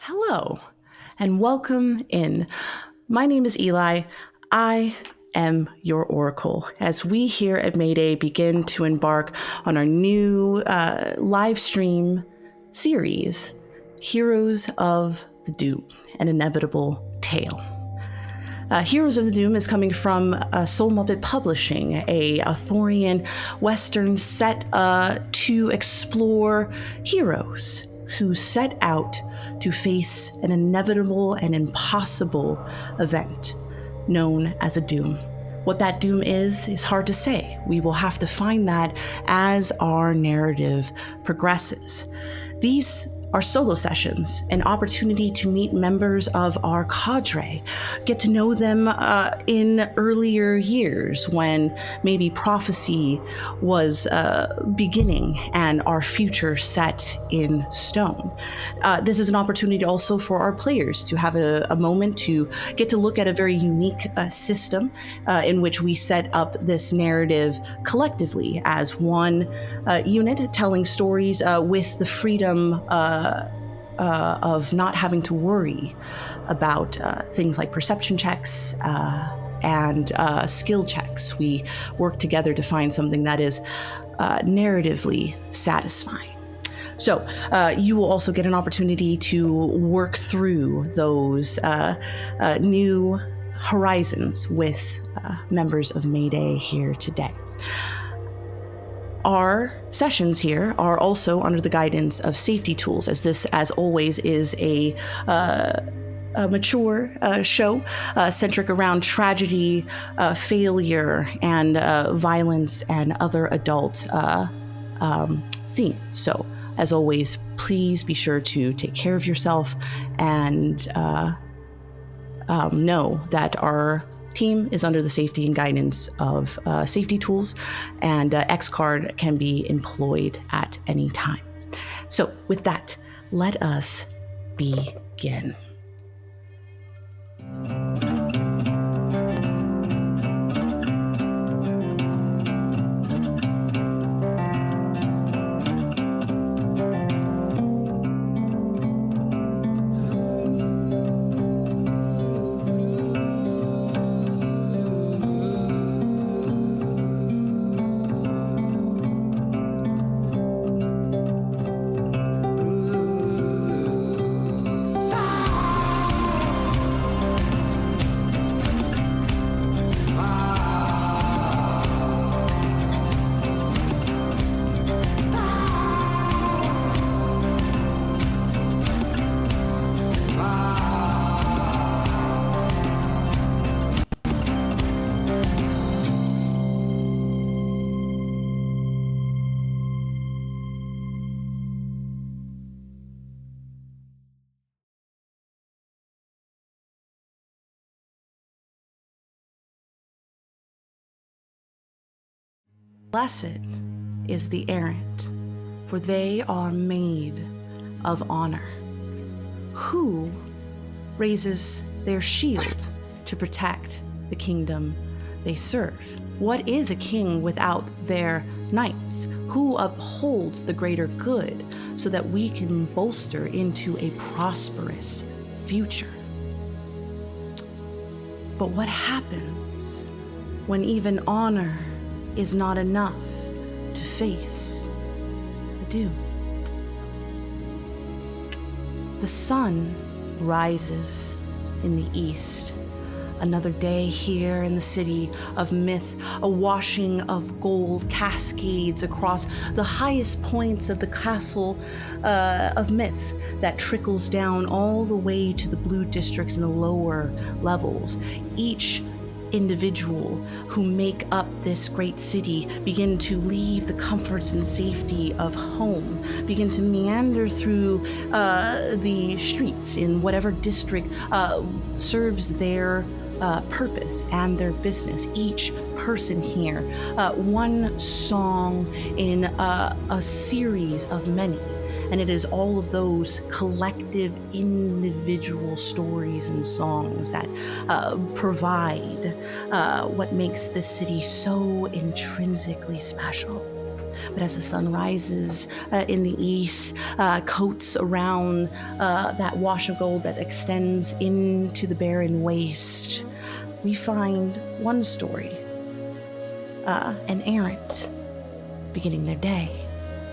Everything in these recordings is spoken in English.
Hello, and welcome in. My name is Eli. I am your oracle as we here at Mayday begin to embark on our new live stream series, Heroes of the Doom, an Inevitable Tale. Heroes of the Doom is coming from Soul Muppet Publishing, a Arthurian Western set to explore heroes who set out to face an inevitable and impossible event known as a doom. What that doom is hard to say. We will have to find that as our narrative progresses. These are solo sessions, an opportunity to meet members of our cadre, get to know them in earlier years when maybe prophecy was beginning and our future set in stone. This is an opportunity also for our players to have a moment to get to look at a very unique system in which we set up this narrative collectively as one unit, telling stories with the freedom of not having to worry about things like perception checks and skill checks. We work together to find something that is narratively satisfying. So you will also get an opportunity to work through those new horizons with members of Mayday here today. Our sessions here are also under the guidance of safety tools, as this, as always, is a mature show centric around tragedy, failure, and violence and other adult themes. So, as always, please be sure to take care of yourself and know that our team is under the safety and guidance of safety tools, and X card can be employed at any time. So with that, let us begin. Blessed is the errant, for they are made of honor. Who raises their shield to protect the kingdom they serve? What is a king without their knights? Who upholds the greater good so that we can bolster into a prosperous future? But what happens when even honor is not enough to face the doom? The sun rises in the east. Another day here in the city of myth, a washing of gold cascades across the highest points of the castle of myth that trickles down all the way to the blue districts and the lower levels. Each individual who make up this great city begin to leave the comforts and safety of home, begin to meander through the streets in whatever district serves their purpose and their business. Each person here, one song in a series of many. And it is all of those collective individual stories and songs that provide what makes this city so intrinsically special. But as the sun rises in the east, coats around that wash of gold that extends into the barren waste, we find one story, an errant beginning their day.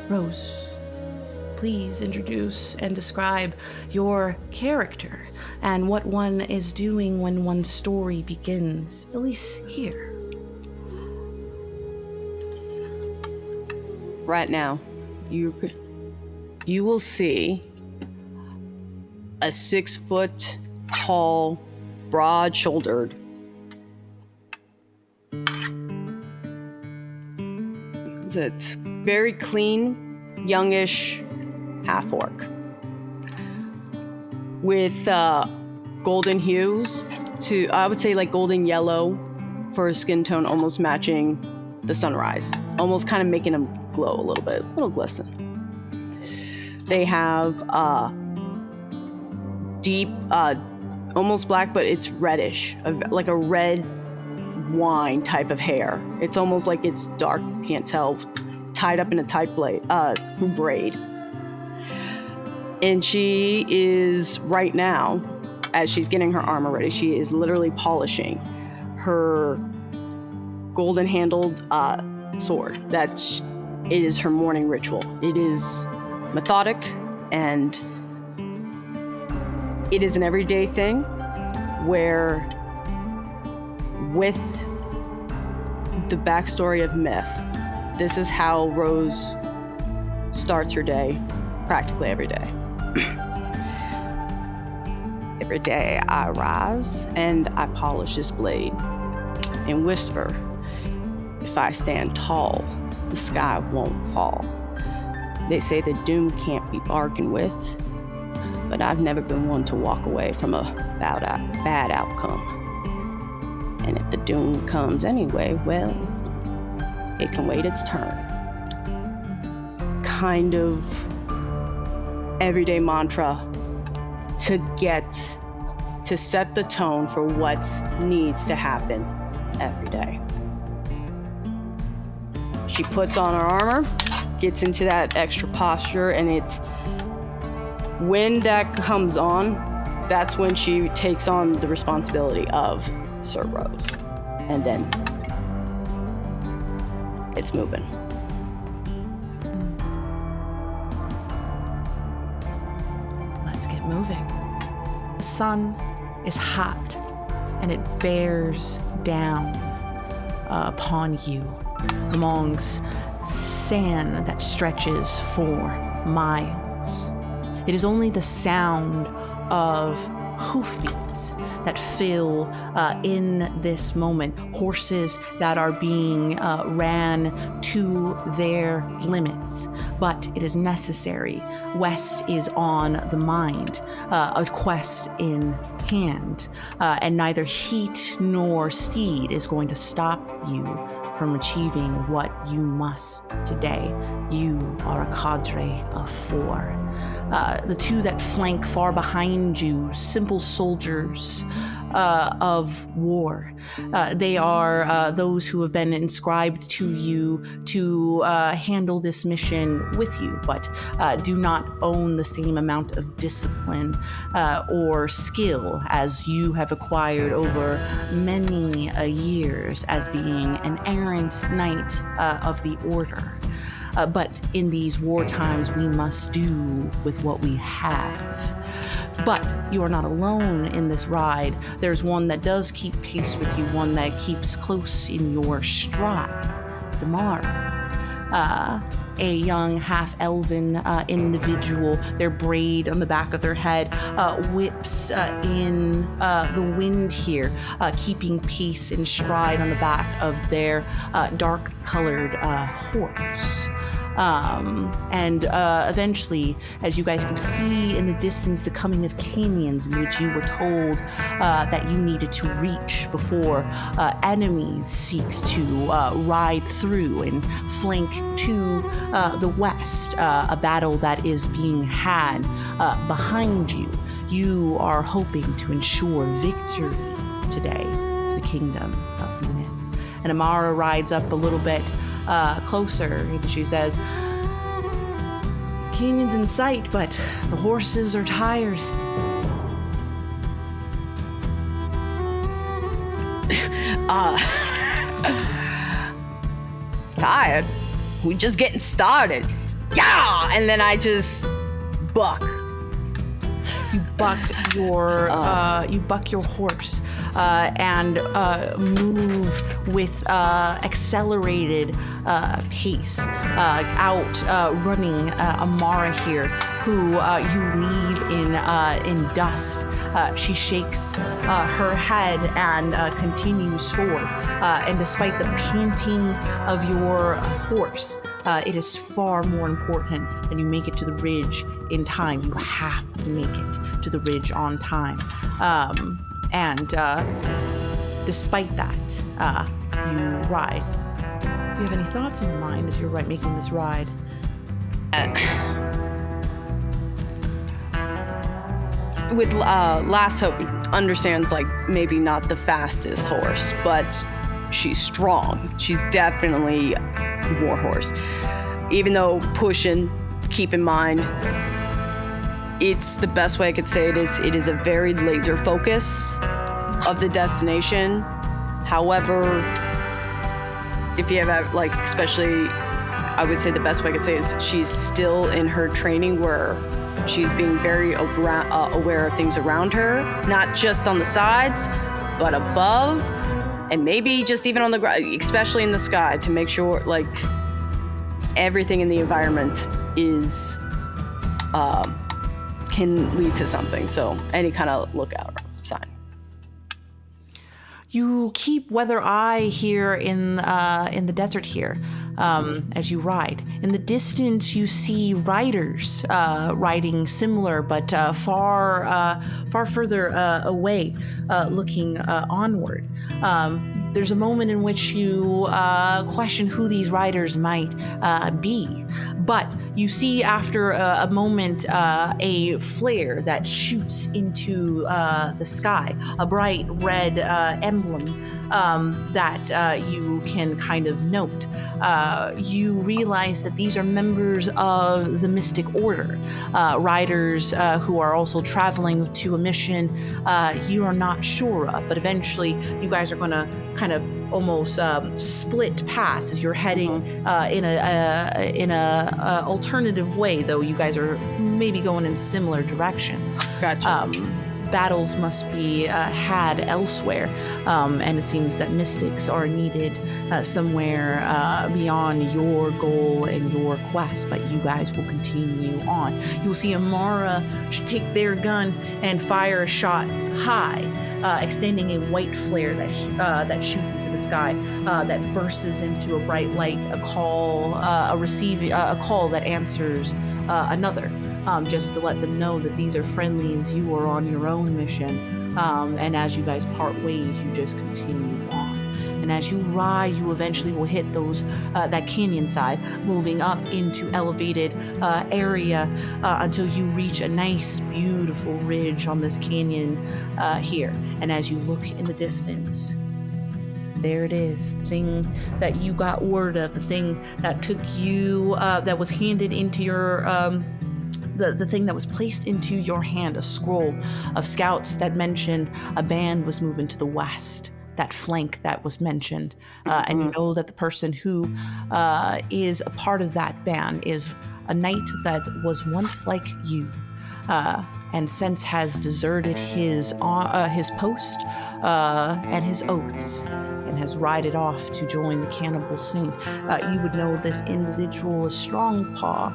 Rose, please introduce and describe your character and what one is doing when one's story begins, at least here. Right now, you will see a 6-foot tall, broad-shouldered it's very clean, youngish half-orc with golden hues to, I would say, like golden yellow for a skin tone, almost matching the sunrise, almost kind of making them glow a little bit, a little glisten. They have deep, almost black, but it's reddish, like a red wine type of hair. It's almost like it's dark, you can't tell, tied up in a tight braid. And she is right now, as she's getting her armor ready, she is literally polishing her golden handled sword. It is her morning ritual. It is methodic, and it is an everyday thing where, with the backstory of myth, this is how Rose starts her day practically every day. Every day I rise and I polish this blade and whisper, if I stand tall, the sky won't fall. They say the doom can't be bargained with, but I've never been one to walk away from a bad outcome. And if the doom comes anyway, well, it can wait its turn. Kind of everyday mantra to set the tone for what needs to happen every day. She puts on her armor, gets into that extra posture, and when that comes on, that's when she takes on the responsibility of Sir Rose. And then it's moving. Let's get moving. The sun is hot and it bears down upon you amongst sand that stretches for miles. It is only the sound of hoofbeats that fill in this moment, horses that are being ran to their limits, but it is necessary. West is on the mind, a quest in hand, and neither heat nor steed is going to stop you from achieving what you must today. You are a cadre of 4. The 2 that flank far behind you, simple soldiers of war. They are those who have been inscribed to you to handle this mission with you, but do not own the same amount of discipline or skill as you have acquired over many years as being an errant knight of the order. But in these war times, we must do with what we have. But you are not alone in this ride. There's one that does keep pace with you, one that keeps close in your stride. Zamara, a young half-elven individual. Their braid on the back of their head whips in the wind here, keeping pace and stride on the back of their dark-colored horse. And eventually, as you guys can see in the distance, the coming of canyons in which you were told that you needed to reach before enemies seek to ride through and flank to the west, a battle that is being had behind you. You are hoping to ensure victory today for the kingdom of myth. And Amara rides up a little bit closer, and she says, "Canyon's in sight, but the horses are tired." Tired? We just getting started. Yeah! And then I just buck. You buck your horse and move with accelerated pace out running Amara here, who you leave in dust. She shakes her head and continues forward. And despite the panting of your horse, it is far more important that you make it to the ridge in time. You have to make it to the ridge on time. And despite that, you ride. Do you have any thoughts in mind as you're making this ride? With Last Hope, understands like maybe not the fastest horse, but she's strong. She's definitely a war horse. Even though pushing, keep in mind, it's the best way I could say it is a very laser focus of the destination. However, if you have like, especially, I would say the best way I could say is she's still in her training where she's being very aware of things around her, not just on the sides, but above, and maybe just even on the ground, especially in the sky, to make sure like everything in the environment is can lead to something. So any kind of lookout sign. You keep weather eye here in the desert here as you ride. In the distance, you see riders riding similar, but far further away, looking onward. There's a moment in which you question who these riders might be. But you see after a moment a flare that shoots into the sky, a bright red emblem that you can kind of note. You realize that these are members of the Mystic Order, riders who are also traveling to a mission you are not sure of, but eventually you guys are going to kind of almost split paths as you're heading in a alternative way, though you guys are maybe going in similar directions. Gotcha. Battles must be had elsewhere, and it seems that mystics are needed somewhere beyond your goal and your quest, but you guys will continue on. You'll see Amara take their gun and fire a shot high, extending a white flare that shoots into the sky, that bursts into a bright light, a call, a call that answers another. Just to let them know that these are friendlies, you are on your own mission, and as you guys part ways, you just continue on. And as you ride, you eventually will hit those that canyon side, moving up into elevated area until you reach a nice, beautiful ridge on this canyon here. And as you look in the distance, there it is, the thing that you got word of, the thing that took you, that was handed into your the thing that was placed into your hand, a scroll of scouts that mentioned a band was moving to the west, that flank that was mentioned. And you know that the person who is a part of that band is a knight that was once like you, and since has deserted his post and his oaths, and has rided off to join the cannibal scene. You would know this individual as Strongpaw,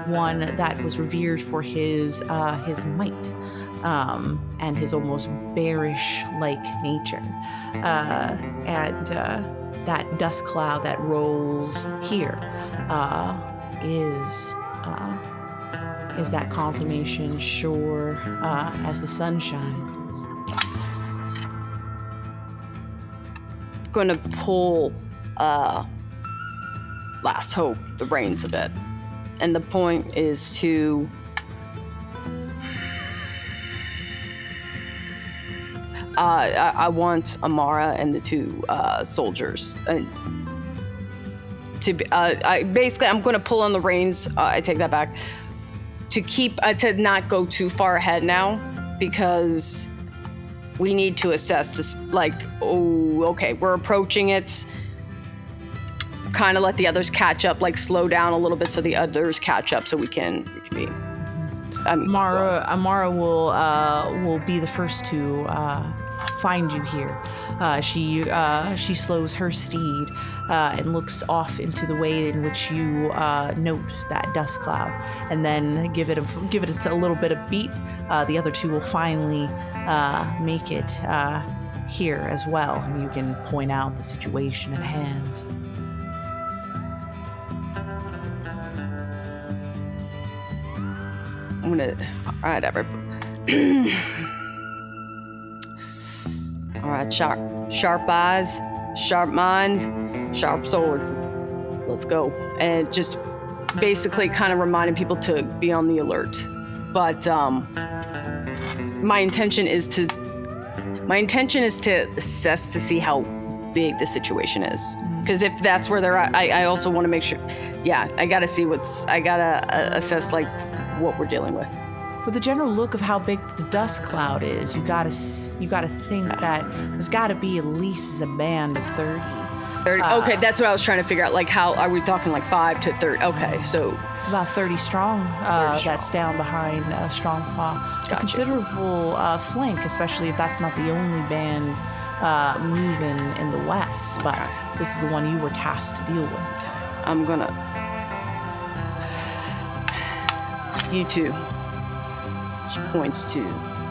one that was revered for his might and his almost bearish-like nature. And that dust cloud that rolls here is that confirmation, sure as the sun shines. Going to pull Last Hope the reins a bit, and the point is to I want Amara and the two soldiers I'm going to pull on the reins. I take that back. To keep, to not go too far ahead now, because we need to assess this, like, oh, okay, we're approaching it. Kind of let the others catch up, like slow down a little bit so the others catch up so we can be. Amara will be the first to find you here. She slows her steed and looks off into the way in which you note that dust cloud, and then give it a little bit of beat. The other two will finally make it here as well, and you can point out the situation at hand. All right, everybody. All right, sharp eyes, sharp mind, sharp swords. Let's go. And just basically kind of reminding people to be on the alert. But my intention is to assess to see how big the situation is. Because if that's where they're at, I also want to make sure. Yeah, I gotta assess like what we're dealing with. With the general look of how big the dust cloud is, you gotta think that there's gotta be at least a band of 30. 30. Okay, that's what I was trying to figure out. Like, how are we talking? Like 5 to 30? Okay, so about 30 strong. 30 strong. That's down behind Strong Paw. Gotcha. A considerable flank, especially if that's not the only band moving in the west. But this is the one you were tasked to deal with. I'm gonna. You two. She points to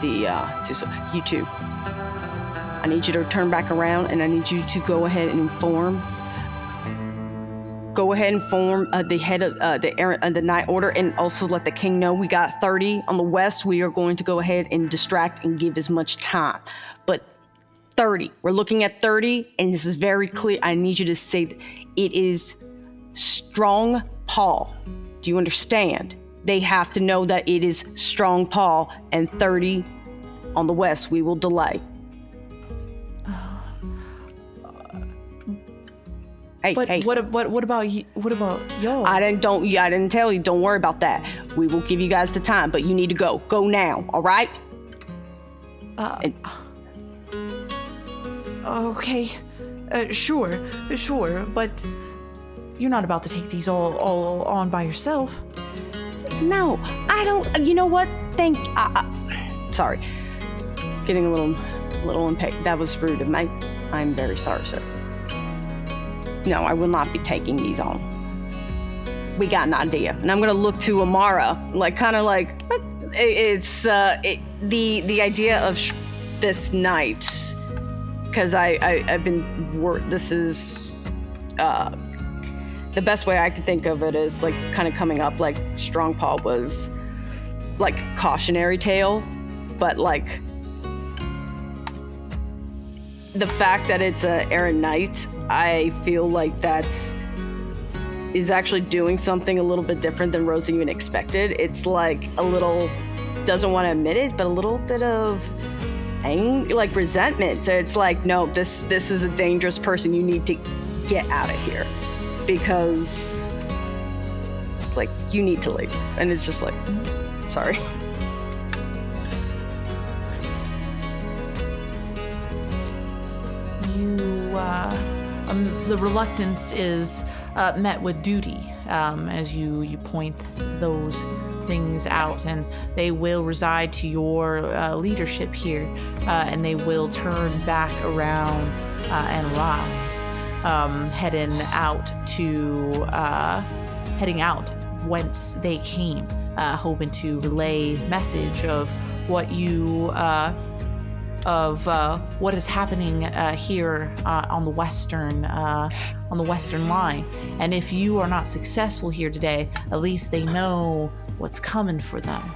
the you two. I need you to turn back around, and I need you to go ahead and inform. Go ahead and inform the head of the Errant, the Night Order, and also let the king know we got 30 on the west. We are going to go ahead and distract and give as much time, but 30. We're looking at 30, and this is very clear. I need you to say that it is Strong Paw. Do you understand? They have to know that it is Strong Paw, and 30 on the west. We will delay. Hey. What about you? What about y'all? I didn't tell you. Don't worry about that. We will give you guys the time, but you need to go. Go now. All right? Okay. Sure. But you're not about to take these all on by yourself. No, I don't. You know what? Sorry. Getting a little impatient. That was rude of me. I'm very sorry, sir. No, I will not be taking these on. We got an idea. And I'm going to look to Amara, it's the idea of this night, because I've been, this is, the best way I could think of it is like kind of coming up like Strong Paw was like cautionary tale, but like the fact that it's a Errant Knight, I feel like that is actually doing something a little bit different than Rosa even expected. It's like a little, doesn't want to admit it, but a little bit of like resentment. It's like, no, this is a dangerous person. You need to get out of here, because it's like, you need to leave. And it's just like, sorry. The reluctance is met with duty as you point those things out, and they will reside to your leadership here, and they will turn back around and around, heading out whence they came, hoping to relay message of what you what is happening here on the western line. And if you are not successful here today, at least they know what's coming for them.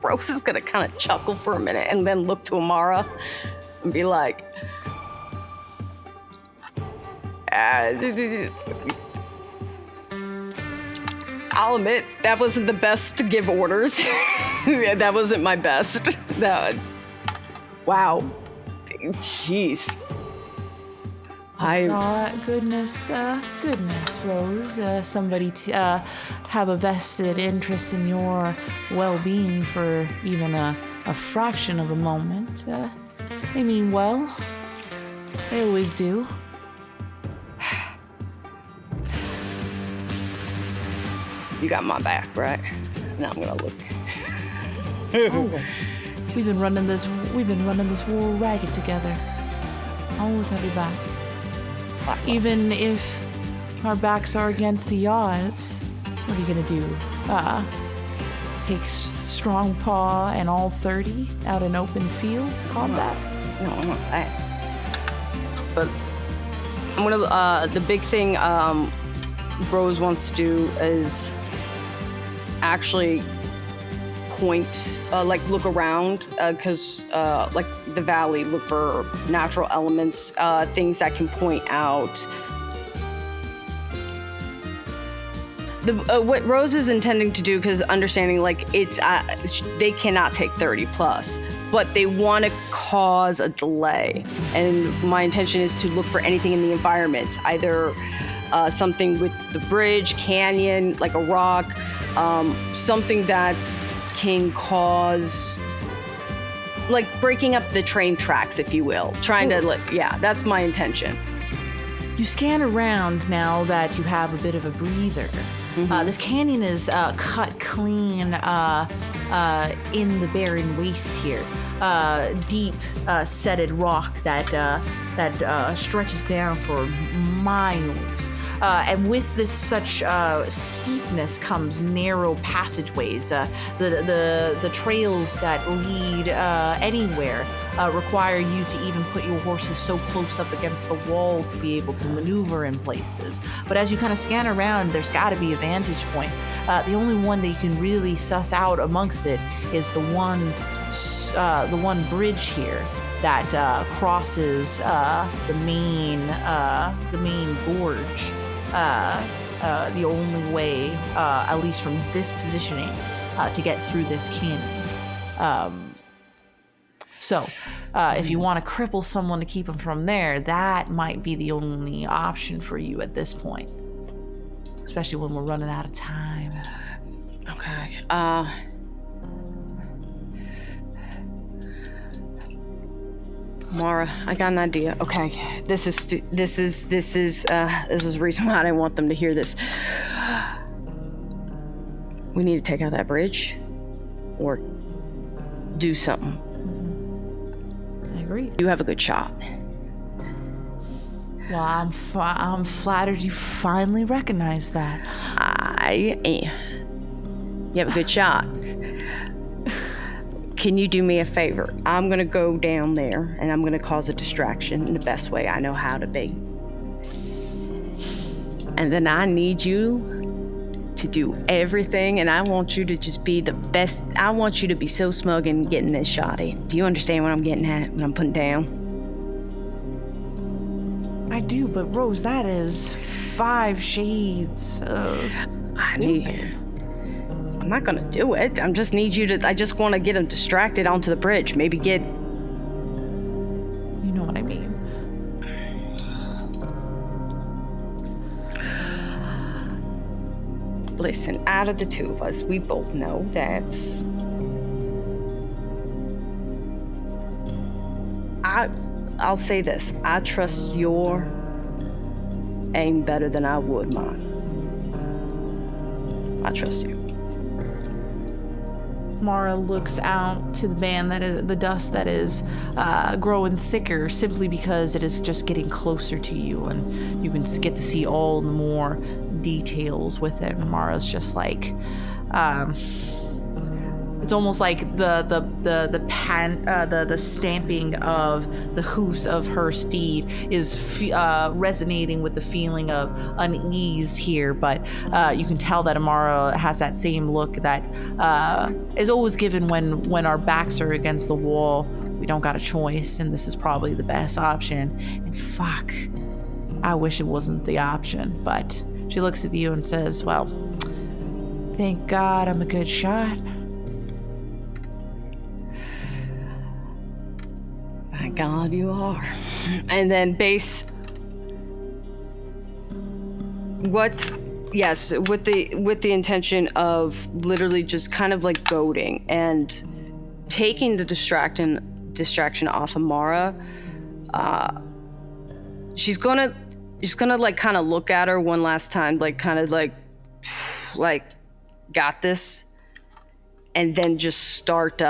Rose is gonna kind of chuckle for a minute and then look to Amara and be like, I'll admit, that wasn't the best to give orders. That wasn't my best. Wow. Jeez. Goodness, Rose. Somebody to have a vested interest in your well-being for even a fraction of a moment. They mean well. They always do. You got my back, right? Now I'm gonna look. Always. We've been running this war ragged together. Always have your back. Even if our backs are against the odds, what are you gonna do? Take strong paw and all 30 out in open field combat? No, I'm not that. But I'm gonna. The big thing Rose wants to do is actually point, look around, because like the valley, look for natural elements, things that can point out. What Rose is intending to do, because understanding it's they cannot take 30 plus, but they want to cause a delay, and my intention is to look for anything in the environment, either something with the bridge, canyon, like a rock, something that can cause, like breaking up the train tracks, if you will. Trying to, that's my intention. You scan around now that you have a bit of a breather. Mm-hmm. This canyon is cut clean in the barren waste here. Deep setted rock that stretches down for miles. And with this such steepness comes narrow passageways. The trails that lead anywhere require you to even put your horses so close up against the wall to be able to maneuver in places. But as you kind of scan around, there's got to be a vantage point. The only one that you can really suss out amongst it is the one bridge here that crosses the main gorge. The only way, at least from this positioning, to get through this canyon. So, if you want to cripple someone to keep them from there, that might be the only option for you at this point. Especially when we're running out of time. Okay. Mara, I got an idea. Okay, this is the reason why I didn't want them to hear this. We need to take out that bridge, or do something. I agree. You have a good shot. Well, I'm flattered you finally recognize that. You have a good shot. Can you do me a favor? I'm gonna go down there and I'm gonna cause a distraction in the best way I know how to be. And then I need you to do everything, and I want you to just be the best. I want you to be so smug in getting this shot in. Do you understand what I'm getting at, what I'm putting down? I do, but Rose, that is 5 shades of stupid. I'm not gonna do it. I just need you to. I just want to get him distracted onto the bridge. Maybe get. You know what I mean. Listen, out of the two of us, we both know that. I'll say this. I trust your aim better than I would mine. I trust you. Mara looks out to the band the dust that is growing thicker simply because it is just getting closer to you, and you can get to see all the more details with it. And Mara's just like, it's almost like the stamping of the hoofs of her steed is resonating with the feeling of unease here. But you can tell that Amara has that same look that is always given when our backs are against the wall. We don't got a choice, and this is probably the best option. And fuck, I wish it wasn't the option. But she looks at you and says, well, thank God I'm a good shot. My God, you are. And then Base, Yes, with the intention of literally just kind of like goading and taking the distraction off Amara. She's gonna like kind of look at her one last time, like kind of like got this, and then just start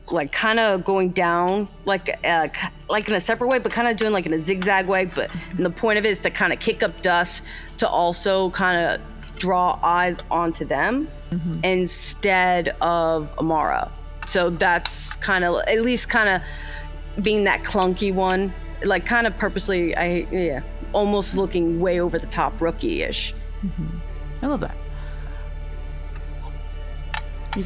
like kind of going down like in a separate way, but kind of doing like in a zigzag way. But and the point of it is to kind of kick up dust to also kind of draw eyes onto them instead of Amara. So that's kind of at least kind of being that clunky one, like kind of purposely. Almost looking way over the top, rookie-ish. I love that. You're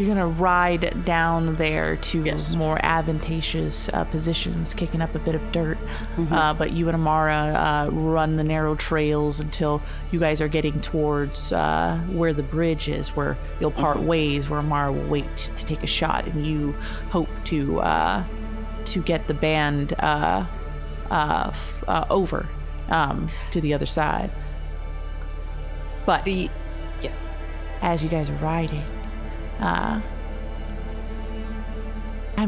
gonna ride down there to more advantageous positions, kicking up a bit of dirt. But you and Amara run the narrow trails until you guys are getting towards where the bridge is, where you'll part ways, where Amara will wait to take a shot, and you hope to get the band over to the other side. But as you guys are riding, I'm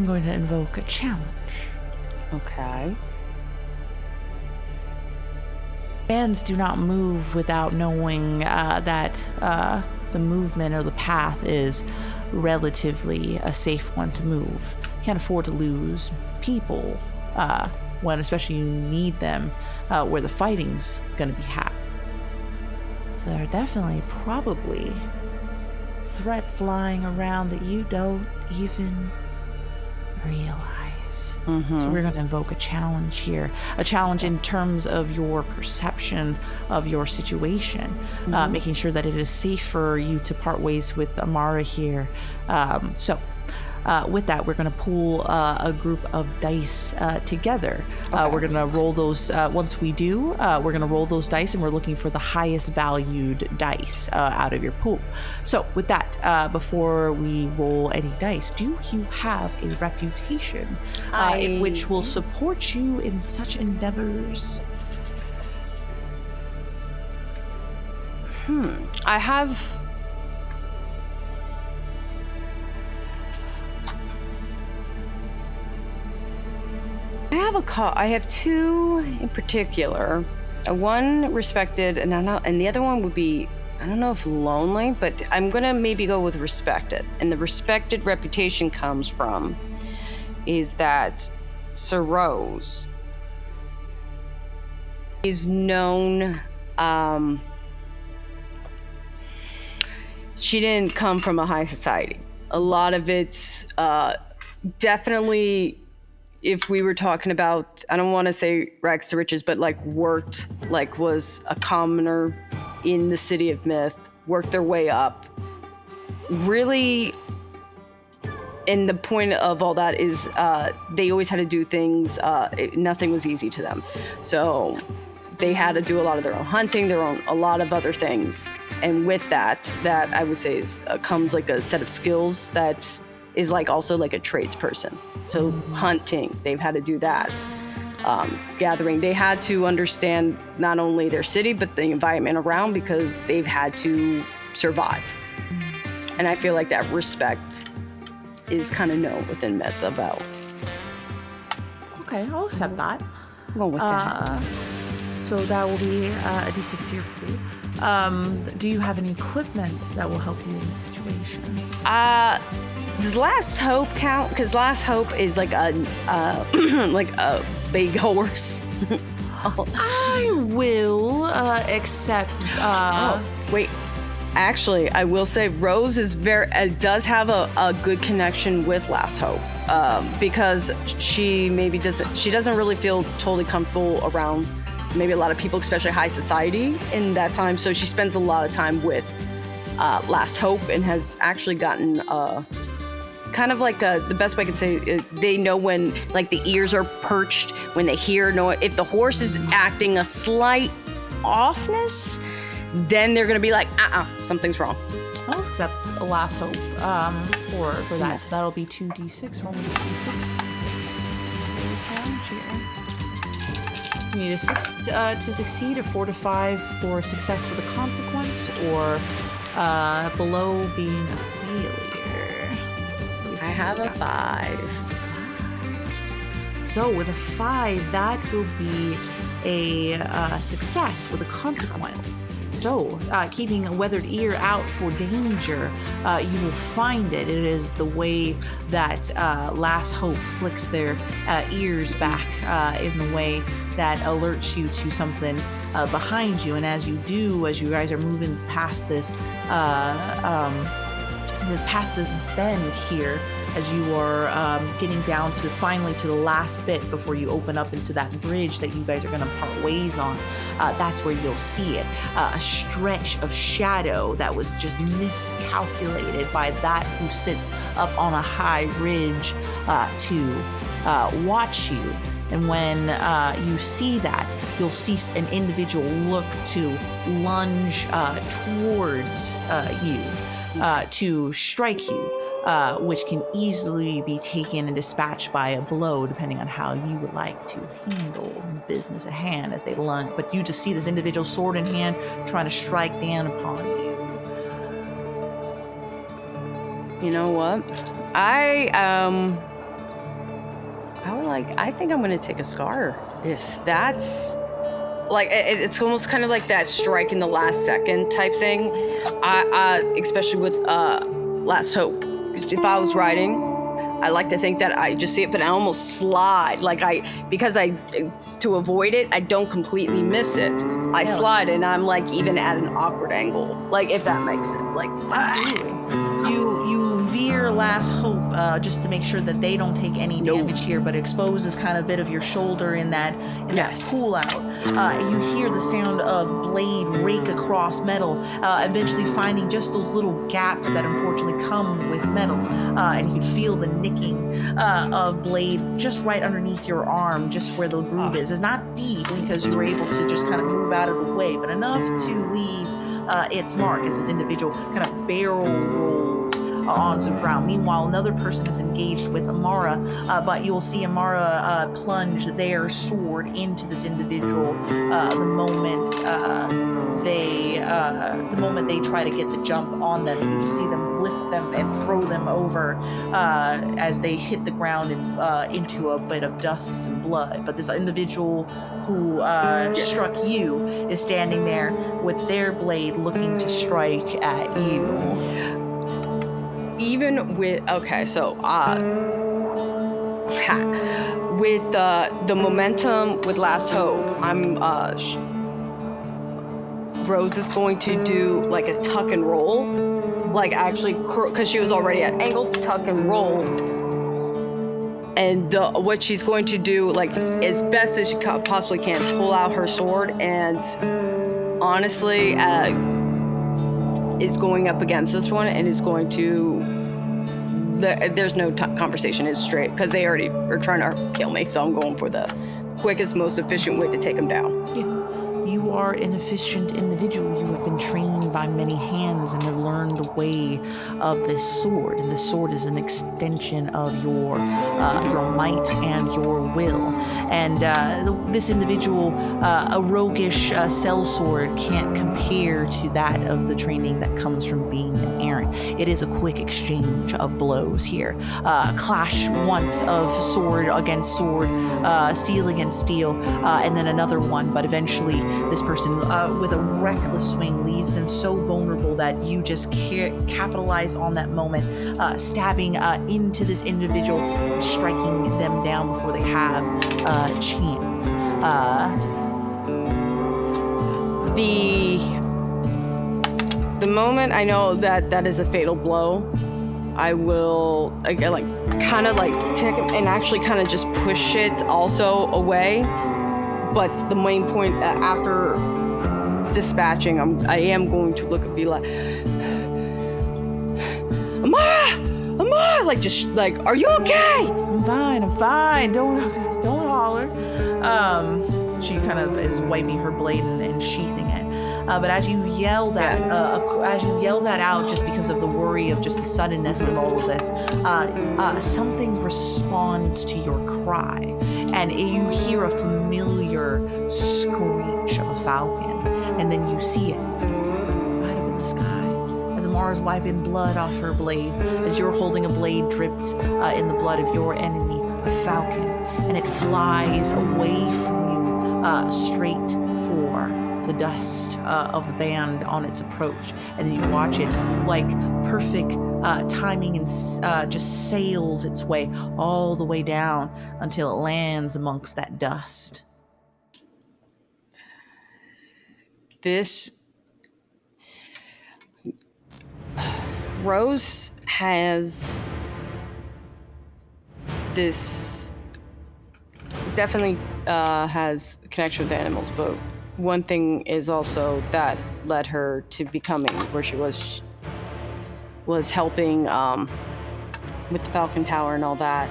going to invoke a challenge. Okay. Bands do not move without knowing that the movement or the path is relatively a safe one to move. Can't afford to lose people when especially you need them where the fighting's going to be had. So there are definitely probably threats lying around that you don't even realize. So we're going to invoke a challenge here, a challenge in terms of your perception of your situation, making sure that it is safe for you to part ways with Amara here. With that, we're going to pull a group of dice together. We're going to roll those. Once we do, we're going to roll those dice, and we're looking for the highest valued dice out of your pool. So with that, before we roll any dice, do you have a reputation which will support you in such endeavors? I have... I have two in particular. One respected, and the other one would be, I don't know if lonely, but I'm gonna maybe go with respected. And the respected reputation comes from is that Sir Rose is known. She didn't come from a high society. A lot of it's definitely. If we were talking about, I don't want to say rags to riches, but like worked, like was a commoner in the city of Myth, worked their way up. Really, and the point of all that is they always had to do things, nothing was easy to them. So they had to do a lot of their own hunting, a lot of other things. And with that I would say comes like a set of skills that is like also like a tradesperson. So hunting, they've had to do that. Gathering, they had to understand not only their city, but the environment around because they've had to survive. And I feel like that respect is kind of known within Myth about. Okay, I'll accept that. Go with that. So that will be a D6 to your pool. Do you have any equipment that will help you in this situation? Does Last Hope count? Because Last Hope is like a like a big horse. I will accept. Wait, actually, I will say Rose is does have a good connection with Last Hope because she doesn't really feel totally comfortable around maybe a lot of people, especially high society in that time. So she spends a lot of time with Last Hope and has actually gotten kind of like the best way I could say, they know when like the ears are perched, when they know if the horse is acting a slight offness, then they're gonna be like, something's wrong. I'll accept a Last Hope for that. So that'll be 2d6. Roll me 2d6. Challenge here. You need a 6 to succeed, a 4 to 5 for success with a consequence, or below being a failure. I have a 5. So with a 5, that will be a success with a consequence. So, keeping a weathered ear out for danger, you will find it. It is the way that Last Hope flicks their ears back in the way that alerts you to something behind you. And as you do, as you guys are moving past this bend here, as you are getting down to finally to the last bit before you open up into that bridge that you guys are going to part ways on, that's where you'll see it. A stretch of shadow that was just miscalculated by that who sits up on a high ridge to watch you. And when you see that, you'll see an individual look to lunge towards you to strike you. Which can easily be taken and dispatched by a blow, depending on how you would like to handle the business at hand as they lunge. But you just see this individual, sword in hand, trying to strike down upon you. You know what? I think I'm gonna take a scar. If that's like, it's almost kind of like that strike in the last second type thing. I especially with Last Hope. If I was riding, I like to think that I just see it, but I almost slide. To avoid it, I don't completely miss it. I slide, and I'm like even at an awkward angle. Like, if that makes it. Like, absolutely. You veer Last Hope just to make sure that they don't take any damage here, but exposes kind of a bit of your shoulder in that pull out. You hear the sound of blade rake across metal, eventually finding just those little gaps that unfortunately come with metal, and you can feel the nicking of blade just right underneath your arm, just where the groove is. It's not deep because you were able to just kind of move out of the way, but enough to leave its mark as this individual kind of barrel rolls onto the ground. Meanwhile, another person is engaged with Amara, but you'll see Amara plunge their sword into this individual the moment they try to get the jump on them. You just see them lift them and throw them over as they hit the ground and into a bit of dust and blood. But this individual who struck you is standing there with their blade looking to strike at you. Even with with the momentum with Last Hope, I'm Rose is going to do like a tuck and roll, like actually because she was already at angle, tuck and roll, and what she's going to do, like as best as she possibly can, pull out her sword, and honestly is going up against this one and is going to. There's no conversation. It's straight because they already are trying to kill me, so I'm going for the quickest, most efficient way to take them down. Yeah. You are an efficient individual. You have been trained by many hands and have learned the way of this sword. And this sword is an extension of your might and your will. And this individual, a roguish sellsword, can't compare to that of the training that comes from being an errant. It is a quick exchange of blows here. Clash once of sword against sword, steel against steel, and then another one. But eventually, this person with a reckless swing leaves them so vulnerable that you just capitalize on that moment, stabbing into this individual, striking them down before they have a chance. The moment I know that is a fatal blow, I will kind of take it and actually kind of just push it also away. But the main point after dispatching, I am going to look and be like, Amara, are you okay? I'm fine. Don't holler. She kind of is wiping her blade and sheathing it. But as you yell that, out, just because of the worry of just the suddenness of all of this, something responds to your cry, and you hear a familiar screech of a falcon, and then you see it right up in the sky as Amara's wiping blood off her blade, as you're holding a blade dripped in the blood of your enemy, a falcon, and it flies away from you straight for the dust of the band on its approach. And then you watch it like perfect timing and just sails its way all the way down until it lands amongst that dust. Rose has this definitely has a connection with animals, but one thing is also that led her to becoming where she was helping with the Falcon Tower and all that.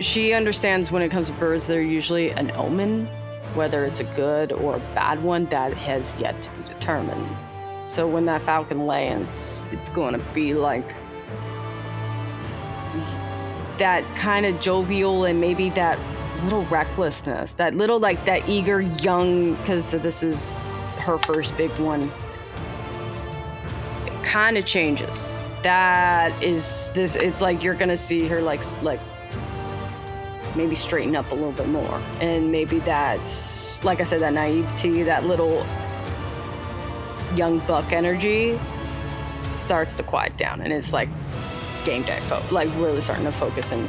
She understands when it comes to birds, they're usually an omen, whether it's a good or a bad one, that has yet to be determined. So when that falcon lands, it's going to be like that kind of jovial and maybe that little recklessness, that little like that eager young, because this is her first big one. It kind of changes. That is this. It's like you're gonna see her like maybe straighten up a little bit more, and maybe that, like I said, that naivety, that little young buck energy starts to quiet down, and it's like game day like really starting to focus, and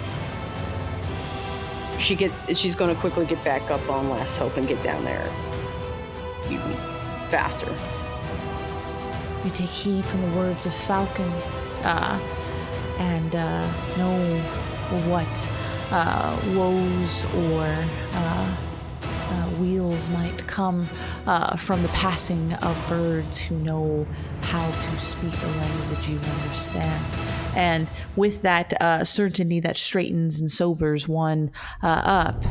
she's going to quickly get back up on Last Hope and get down there even faster. You take heed from the words of falcons and know what woes or wheels might come from the passing of birds who know how to speak a language you understand. And with that certainty that straightens and sobers one up,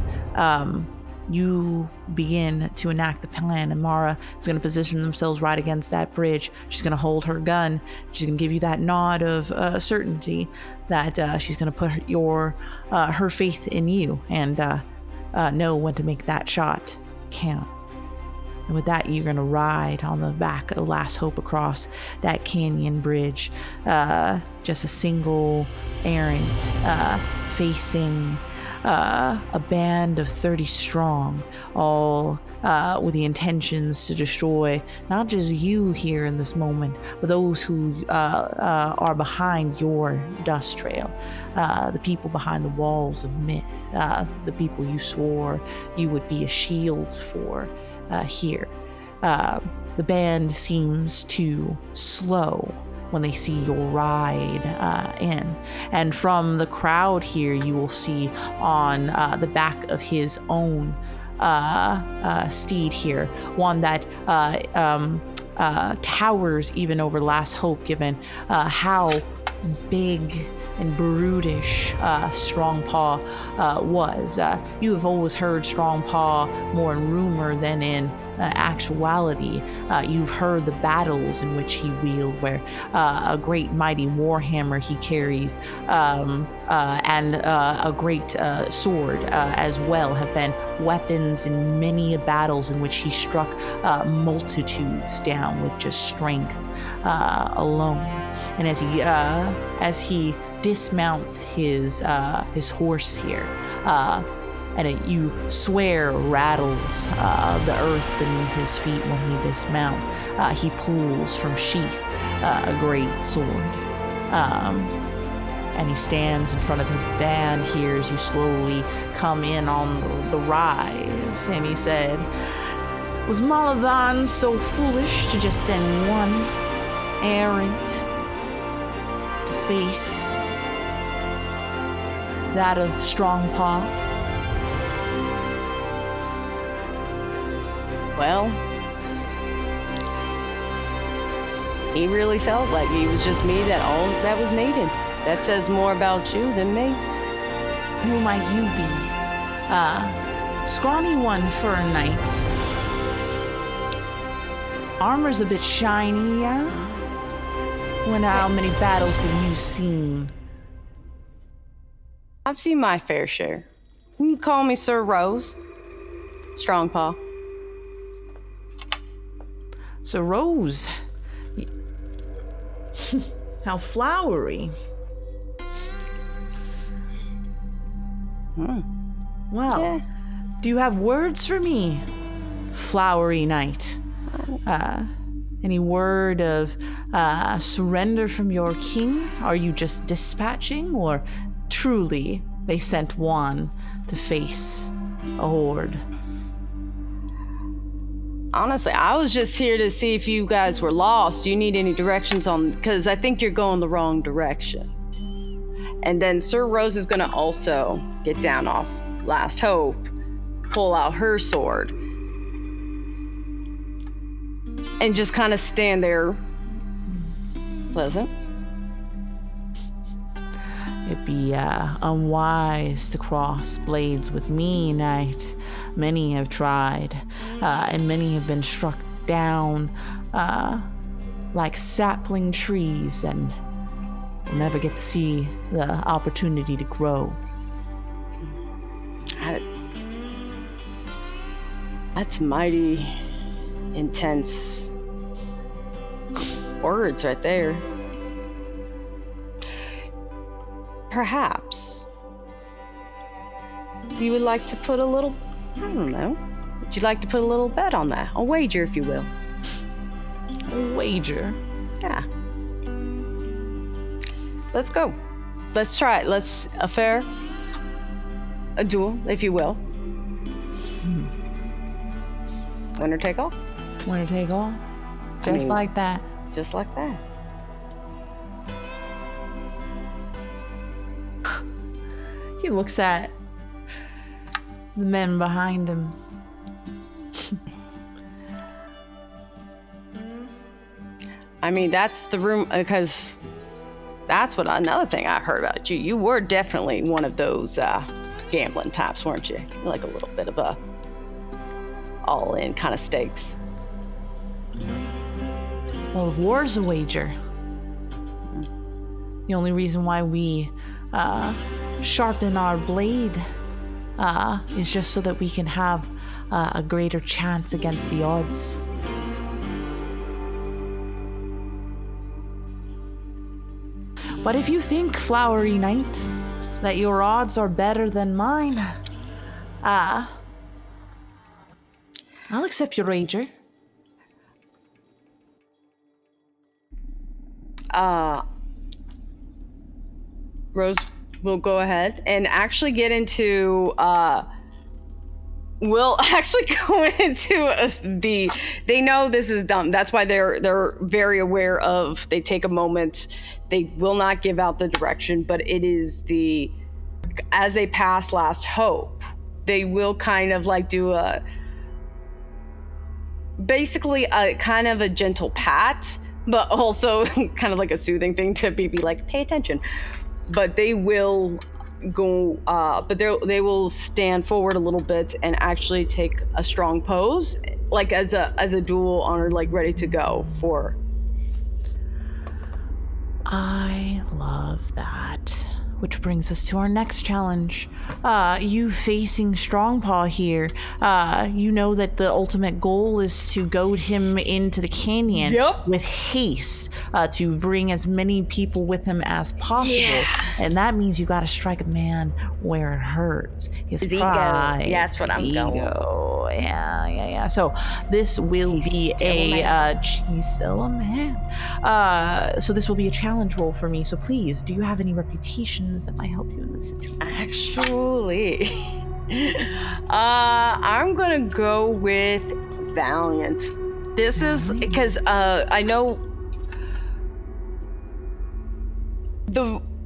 you begin to enact the plan. And Mara is going to position themselves right against that bridge. She's going to hold her gun. She's going to give you that nod of certainty that she's going to put her faith in you and know when to make that shot count. And with that, you're going to ride on the back of Last Hope across that canyon bridge. Just a single errant facing a band of 30 strong, all with the intentions to destroy not just you here in this moment, but those who are behind your dust trail, the people behind the walls of myth, the people you swore you would be a shield for here. The band seems to slow when they see your ride in. And from the crowd here, you will see on the back of his own steed here, one that towers even over Last Hope, given how big and brutish Strongpaw was. You have always heard Strongpaw more in rumor than in actuality. You've heard the battles in which he wields, where a great mighty warhammer he carries, and a great sword as well have been weapons in many battles in which he struck multitudes down with just strength alone. And as he dismounts his horse here, and you swear rattles the earth beneath his feet when he dismounts, he pulls from sheath a great sword. And he stands in front of his band here as you slowly come in on the rise, and he said, "Was Malavan so foolish to just send one errant to face that of Strongpaw?" Well, he really felt like he was just me, that all that was needed. That says more about you than me. Who might you be? Scrawny one for a knight. Armor's a bit shiny, yeah? Wonder how many battles have you seen? I've seen my fair share. You can call me Sir Rose. Strongpaw. So Rose, how flowery. Well, Yeah. do you have words for me, flowery knight? Any word of surrender from your king? Are you just dispatching, or truly they sent one to face a horde? Honestly, I was just here to see if you guys were lost. Do you need any directions on, because I think you're going the wrong direction. And then Sir Rose is gonna also get down off Last Hope, pull out her sword, and just kind of stand there. Pleasant. It'd be unwise to cross blades with me, knight. Many have tried, and many have been struck down like sapling trees, and will never get to see the opportunity to grow. That's mighty intense words right there. Perhaps you would like to put a little, I don't know, would you like to put a little bet on that? A wager, if you will. A wager? Yeah. Let's go. Let's try it. Let's, a duel, if you will. Winner take all? Winner take all? Just like that. Just like that. He looks at the men behind him. I mean, that's the room, because that's what another thing I heard about you. You were definitely one of those gambling types, weren't you? You're like a little bit of a all-in kind of stakes. Well, if war's a wager, the only reason why we sharpen our blade is just so that we can have a greater chance against the odds. But if you think, Flowery Knight, that your odds are better than mine, I'll accept your wager. Rose will go ahead and actually get into we'll actually go into they know this is dumb. That's why they're very aware of, they take a moment. They will not give out the direction, but it is as they pass Last Hope, they will kind of like do basically a kind of a gentle pat, but also kind of like a soothing thing to be like, pay attention. But they will go, but they will stand forward a little bit and actually take a strong pose, like as a duel honor, like ready to go for. I love that. Which brings us to our next challenge. You facing Strongpaw here. You know that the ultimate goal is to goad him into the canyon with haste to bring as many people with him as possible. Yeah. And that means you gotta strike a man where it hurts. His pride. Ego. Yeah, that's what I'm going. Yeah. So this will be he's still a man. So this will be a challenge roll for me. So please, do you have any reputation that might help you in this situation? Actually, I'm gonna go with Valiant. This is because I know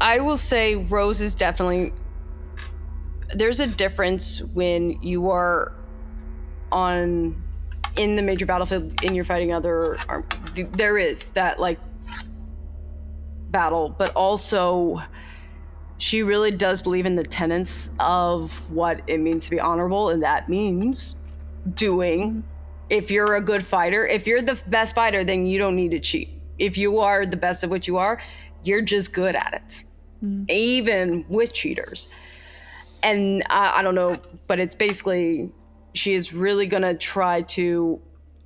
I will say Rose is definitely, there's a difference when you are in the major battlefield and you're fighting there is that like battle, but also she really does believe in the tenets of what it means to be honorable, and that means doing. If you're a good fighter, if you're the best fighter, then you don't need to cheat. If you are the best of what you are, you're just good at it. even with cheaters. And I don't know, but it's basically she is really going to try to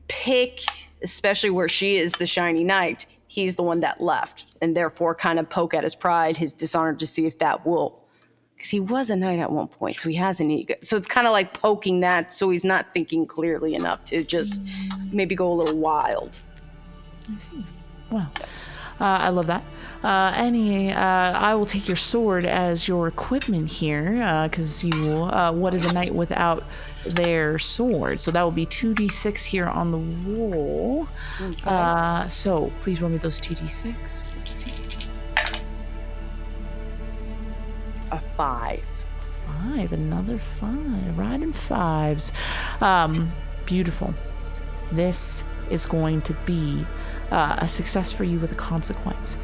pick, especially where she is the shiny knight. He's the one that left, and therefore kind of poke at his pride, his dishonor, to see if that will, because he was a knight at one point, so he has an ego. So it's kind of like poking that, so he's not thinking clearly enough to just maybe go a little wild. I see. Wow. I love that. I will take your sword as your equipment here, because what is a knight without their sword? So that will be 2d6 here on the roll. Okay. So please roll me those 2d6. Let's see. A 5. 5, another 5. Riding 5s. Beautiful. This is going to be a success for you with a consequence.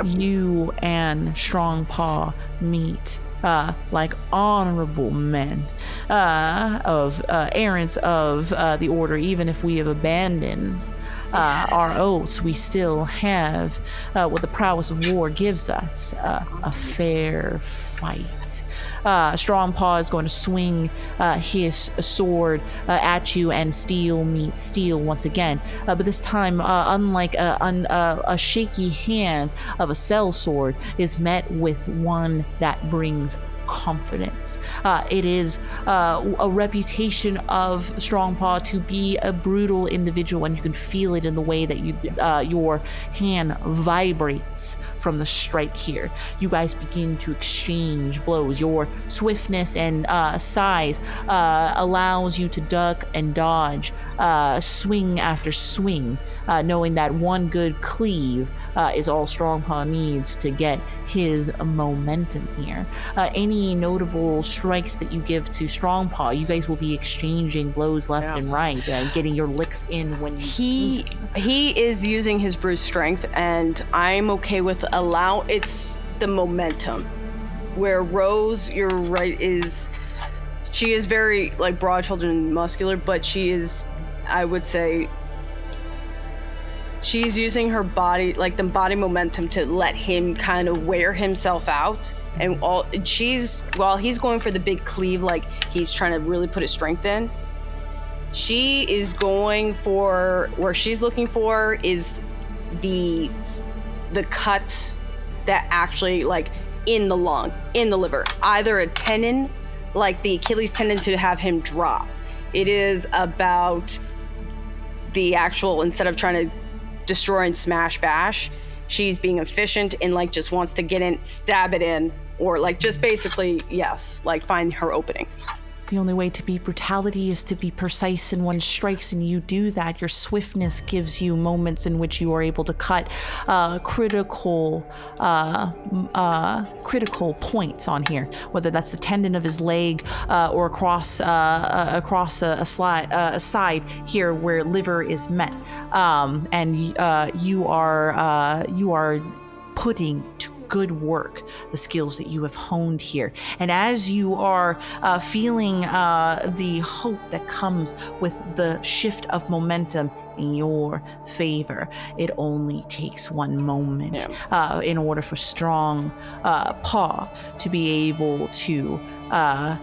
You and Strong Paw meet like honorable men of errants of the order. Even if we have abandoned our oaths, we still have what the prowess of war gives us, a fair fight. Strong Paw is going to swing his sword at you, and steel meets steel once again. But this time, unlike a shaky hand of a sellsword, is met with one that brings confidence. It is a reputation of Strong Paw to be a brutal individual, and you can feel it in the way that your hand vibrates from the strike here. You guys begin to exchange blows. Your swiftness and size allows you to duck and dodge, swing after swing, knowing that one good cleave is all Strong Paw needs to get his momentum here. Any notable strikes that you give to Strong Paw, you guys will be exchanging blows left and right, getting your licks in when you... He is using his bruised strength, and I'm okay with it's the momentum. Where Rose, you're right, she is very like broad-shouldered and muscular, but she is, I would say, she's using her body, like the body momentum, to let him kind of wear himself out. And while he's going for the big cleave, like he's trying to really put his strength in, she is going for, where she's looking for is the cut that actually, like, in the lung, in the liver, either a tendon, like the Achilles tendon, to have him drop. It is about the actual, instead of trying to destroy and smash bash, she's being efficient and like just wants to get in, stab it in, or like just basically, yes, like find her opening. The only way to beat brutality is to be precise in one's strikes, and you do that. Your swiftness gives you moments in which you are able to cut critical points on here, whether that's the tendon of his leg or across a side here where liver is met, and you are putting to good work the skills that you have honed here. And as you are feeling the hope that comes with the shift of momentum in your favor, it only takes one moment in order for Strong Paw to be able to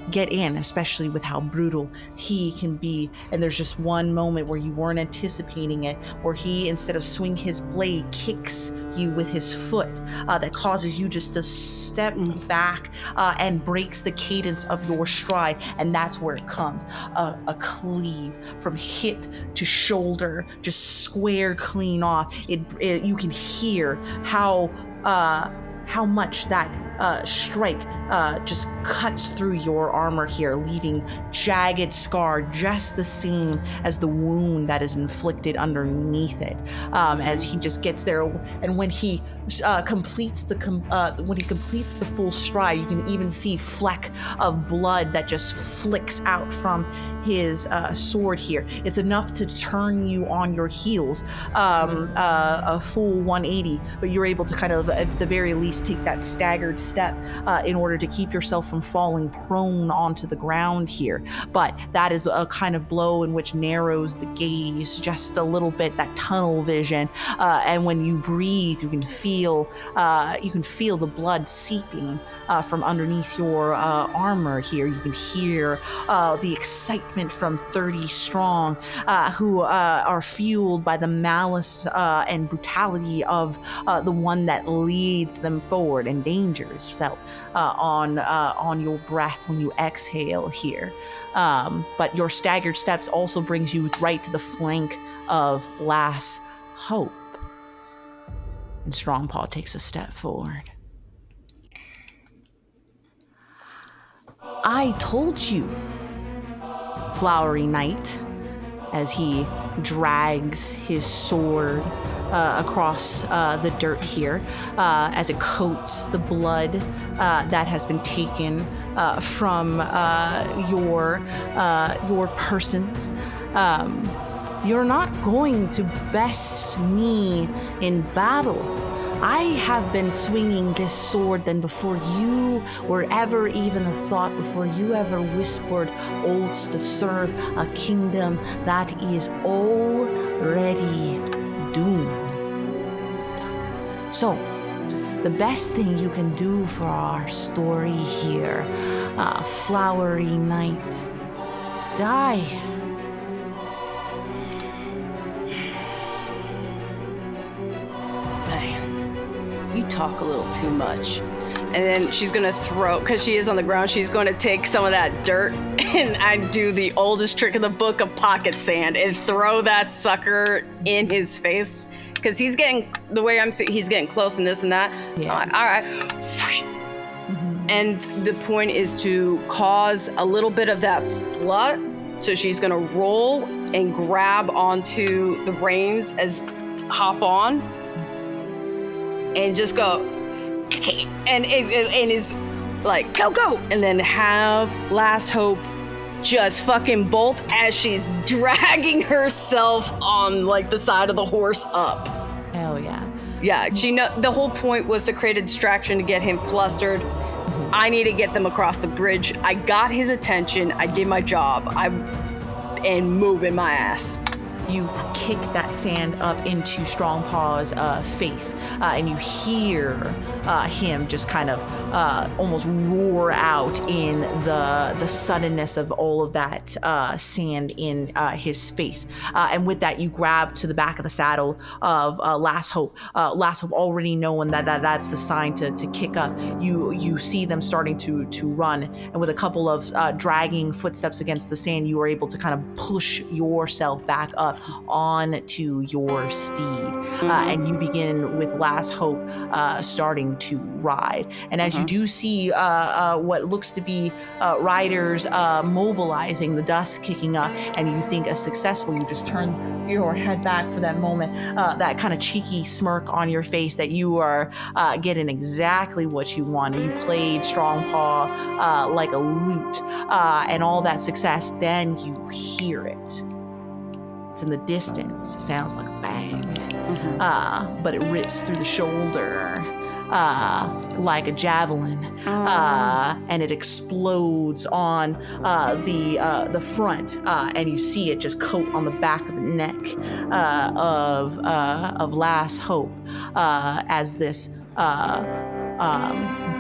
get in, especially with how brutal he can be. And there's just one moment where you weren't anticipating it, where he, instead of swing his blade, kicks you with his foot, that causes you just to step back and breaks the cadence of your stride. And that's where it comes, a cleave from hip to shoulder, just square clean off. You can hear how much that strike just cuts through your armor here, leaving jagged scar just the same as the wound that is inflicted underneath it. As he just gets there, and when he completes the full stride, you can even see fleck of blood that just flicks out from his sword here. It's enough to turn you on your heels, a full 180, but you're able to kind of, at the very least, take that staggered step in order to keep yourself from falling prone onto the ground here. But that is a kind of blow in which narrows the gaze just a little bit, that tunnel vision. And when you breathe, you can feel the blood seeping from underneath your armor here. You can hear the excitement from 30 strong, who are fueled by the malice and brutality of the one that leads them forward, and danger is felt on your breath when you exhale here. But your staggered steps also brings you right to the flank of Last Hope. And Strongpaw takes a step forward. I told you, Flowery Knight, as he drags his sword across the dirt here, as it coats the blood that has been taken from your persons. You're not going to best me in battle. I have been swinging this sword than before you were ever even a thought, before you ever whispered oaths to serve a kingdom that is already doomed. So, the best thing you can do for our story here, Flowery Knight, is die. You talk a little too much. And then she's gonna throw, because she is on the ground, she's gonna take some of that dirt and I do the oldest trick in the book of pocket sand and throw that sucker in his face. Because he's getting, the way I'm seeing, he's getting close and this and that. Yeah. All right. Mm-hmm. And the point is to cause a little bit of that flood. So she's gonna roll and grab onto the reins as hop on. And just go, and is like, go, and then have Last Hope just fucking bolt as she's dragging herself on like the side of the horse up. Hell yeah. Yeah, the whole point was to create a distraction to get him flustered. Mm-hmm. I need to get them across the bridge. I got his attention. I did my job. And moving my ass. You kick that sand up into Strongpaw's face, and you hear him just kind of almost roar out in the suddenness of all of that sand in his face. And with that, you grab to the back of the saddle of Last Hope. Last Hope already knowing that's the sign to kick up. You see them starting to run, and with a couple of dragging footsteps against the sand, you are able to kind of push yourself back up onto your steed, and you begin with Last Hope starting to ride. And as you do see what looks to be riders mobilizing, the dust kicking up, and you think as successful, you just turn your head back for that moment, that kind of cheeky smirk on your face that you are getting exactly what you wanted. You played Strongpaw like a lute, and all that success, then you hear it. It's in the distance. It sounds like a bang, but it rips through the shoulder like a javelin, and it explodes on the front, and you see it just coat on the back of the neck of Last Hope as this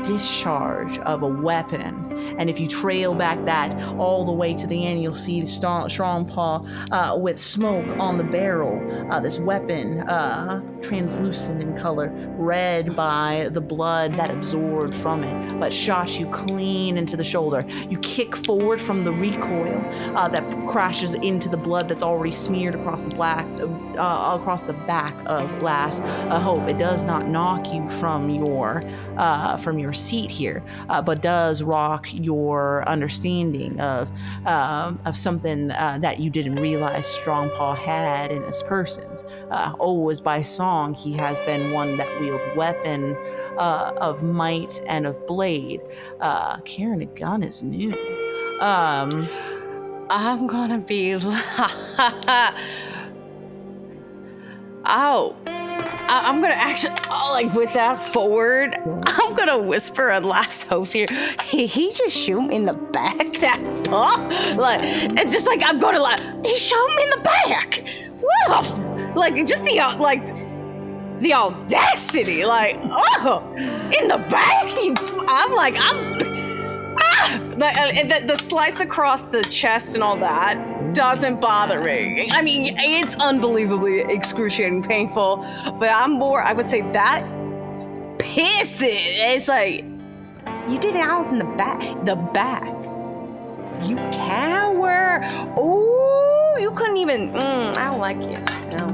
discharge of a weapon. And if you trail back that all the way to the end, you'll see the Strongpaw with smoke on the barrel. This weapon, translucent in color, red by the blood that absorbed from it, but shot you clean into the shoulder. You kick forward from the recoil that crashes into the blood that's already smeared across the back of Last Hope. It does not knock you from your seat here, but does rock your understanding of something that you didn't realize Strongpaw had in his persons. As by song, he has been one that wield weapon of might and of blade. Carrying a gun is new. I'm gonna be... Oh. I'm gonna actually, like with that forward, I'm gonna whisper a last host here. Hey, he just shoot me in the back, that pup. Like, and just like I'm gonna like, he shot me in the back. Woof! Like just the audacity, like, oh, in the back. The slice across the chest and all that doesn't bother me. I mean, it's unbelievably excruciating, painful, but I would say that pisses. It's like, you did it, I was in the back. You coward. Oh, you couldn't even, I don't like you. No.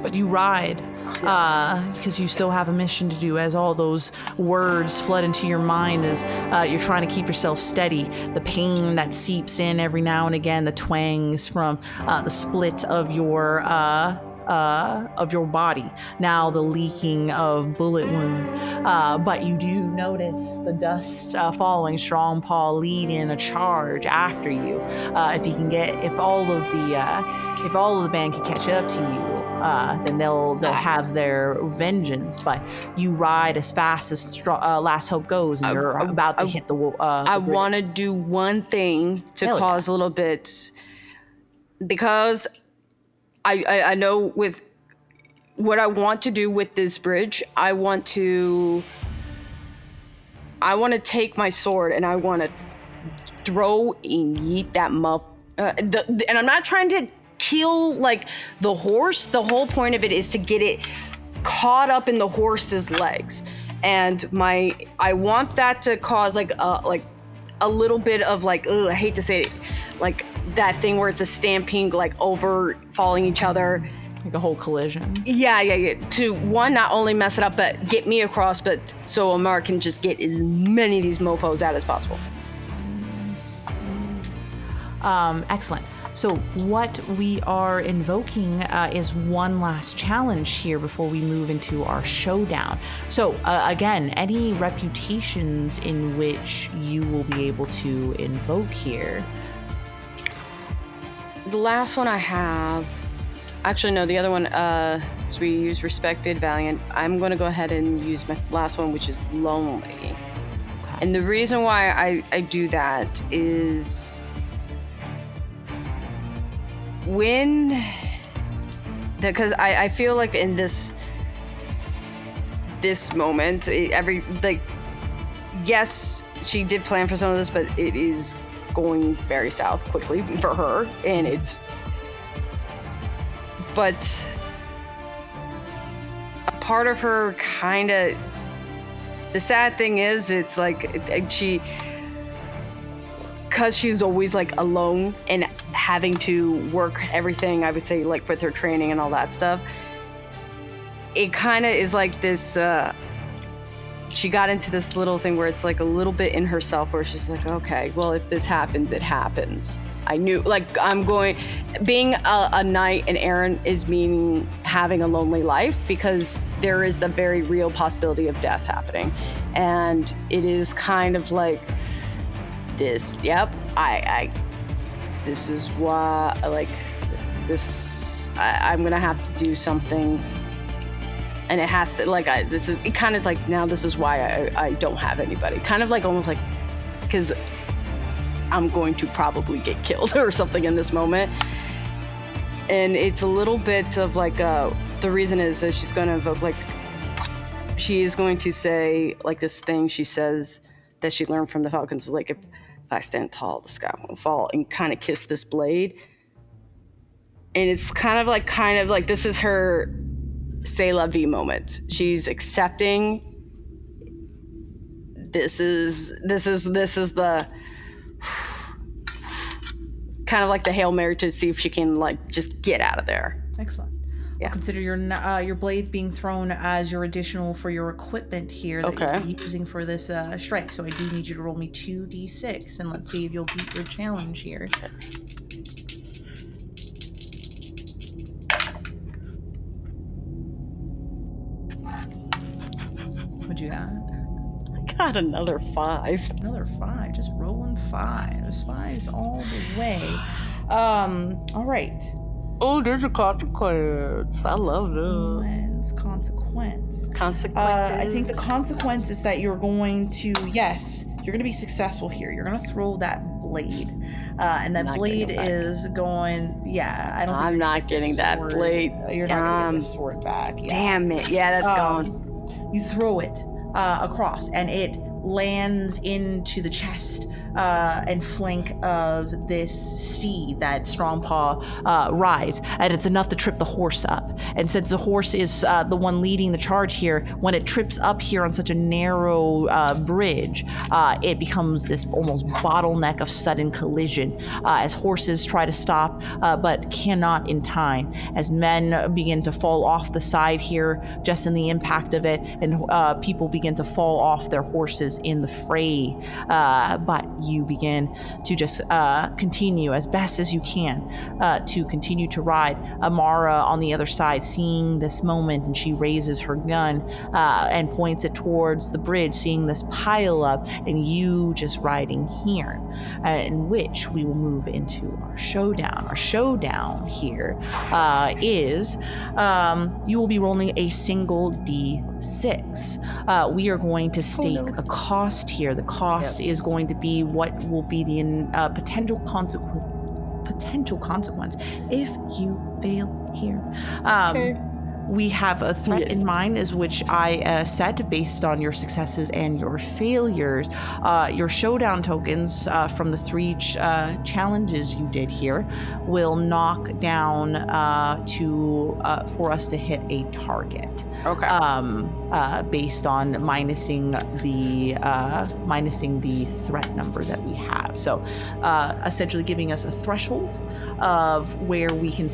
But you ride. Because you still have a mission to do, as all those words flood into your mind as you're trying to keep yourself steady. The pain that seeps in every now and again, the twangs from the split of your body, now the leaking of bullet wound. But you do notice the dust following Strong Paw leading a charge after you. If all of the band can catch up to you, then they'll have their vengeance. But you ride as fast as Last Hope goes, and you're about to hit the I bridge. want to do one thing to cause a little bit, because I know with what I want to do with this bridge, I want to take my sword and I want to throw and yeet that and I'm not trying to kill like the horse. The whole point of it is to get it caught up in the horse's legs, and I want that to cause like a little bit of like, I hate to say it, like that thing where it's a stampede, like over falling each other, like a whole collision. Yeah. To one, not only mess it up, but get me across, but so Amar can just get as many of these mofos out as possible. Excellent. So what we are invoking is one last challenge here before we move into our showdown. So again, any reputations in which you will be able to invoke here? The last one I have, actually no, the other one, so we use Respected, Valiant. I'm going to go ahead and use my last one, which is Lonely. Okay. And the reason why I do that is because I feel like in this moment, yes, she did plan for some of this, but it is going very south quickly for her, but a part of her kind of, the sad thing is, it's like because she's always like alone and having to work everything, I would say, like with her training and all that stuff, it kind of is like this, she got into this little thing where it's like a little bit in herself where she's like, okay, well, if this happens, it happens. I knew, like, being a knight and errant is meaning having a lonely life, because there is the very real possibility of death happening. And it is kind of like this, yep, this is why, like, this, I'm gonna have to do something, and it has to, like, it kind of like, now this is why I don't have anybody, kind of like, almost like, because I'm going to probably get killed or something in this moment. And it's a little bit of like, the reason is that she's going to evoke, like, she is going to say, like, this thing she says that she learned from the Falcons, like, if I stand tall, the sky won't fall, and kind of kiss this blade. And it's kind of like this is her c'est la vie moment. She's accepting. This is the kind of like the Hail Mary to see if she can, like, just get out of there. Excellent. Yeah. We'll consider your blade being thrown as your additional for your equipment here that you'll be using for this strike. So I do need you to roll me 2d6, and let's see if you'll beat your challenge here. What'd you got? I got another 5. Another 5. Just rolling 5s. 5s all the way. All right. Oh, there's a consequence. I love it. Consequence. Consequences. I think the consequence is that you're going to, yes, you're going to be successful here. You're going to throw that blade. And that blade is going, I don't think I'm not getting that blade. You're not going to get the sword back. Yeah. Damn it. Yeah, that's gone. You throw it across, and it lands into the chest and flank of this steed that Strongpaw rides, and it's enough to trip the horse up. And since the horse is the one leading the charge here, when it trips up here on such a narrow bridge, it becomes this almost bottleneck of sudden collision as horses try to stop but cannot in time, as men begin to fall off the side here just in the impact of it, and people begin to fall off their horses in the fray, but you begin to just continue as best as you can to continue to ride. Amara on the other side, seeing this moment, and she raises her gun and points it towards the bridge, seeing this pile up, and you just riding here, in which we will move into our showdown. Our showdown here is you will be rolling a single D6. We are going to stake a cost here. The cost is going to be what will be the potential consequence if you fail here. We have a threat in mind, as which I set based on your successes and your failures. Your showdown tokens from the 3 challenges you did here will knock down for us to hit a target. Okay. Based on minusing the threat number that we have. So, essentially giving us a threshold of where we can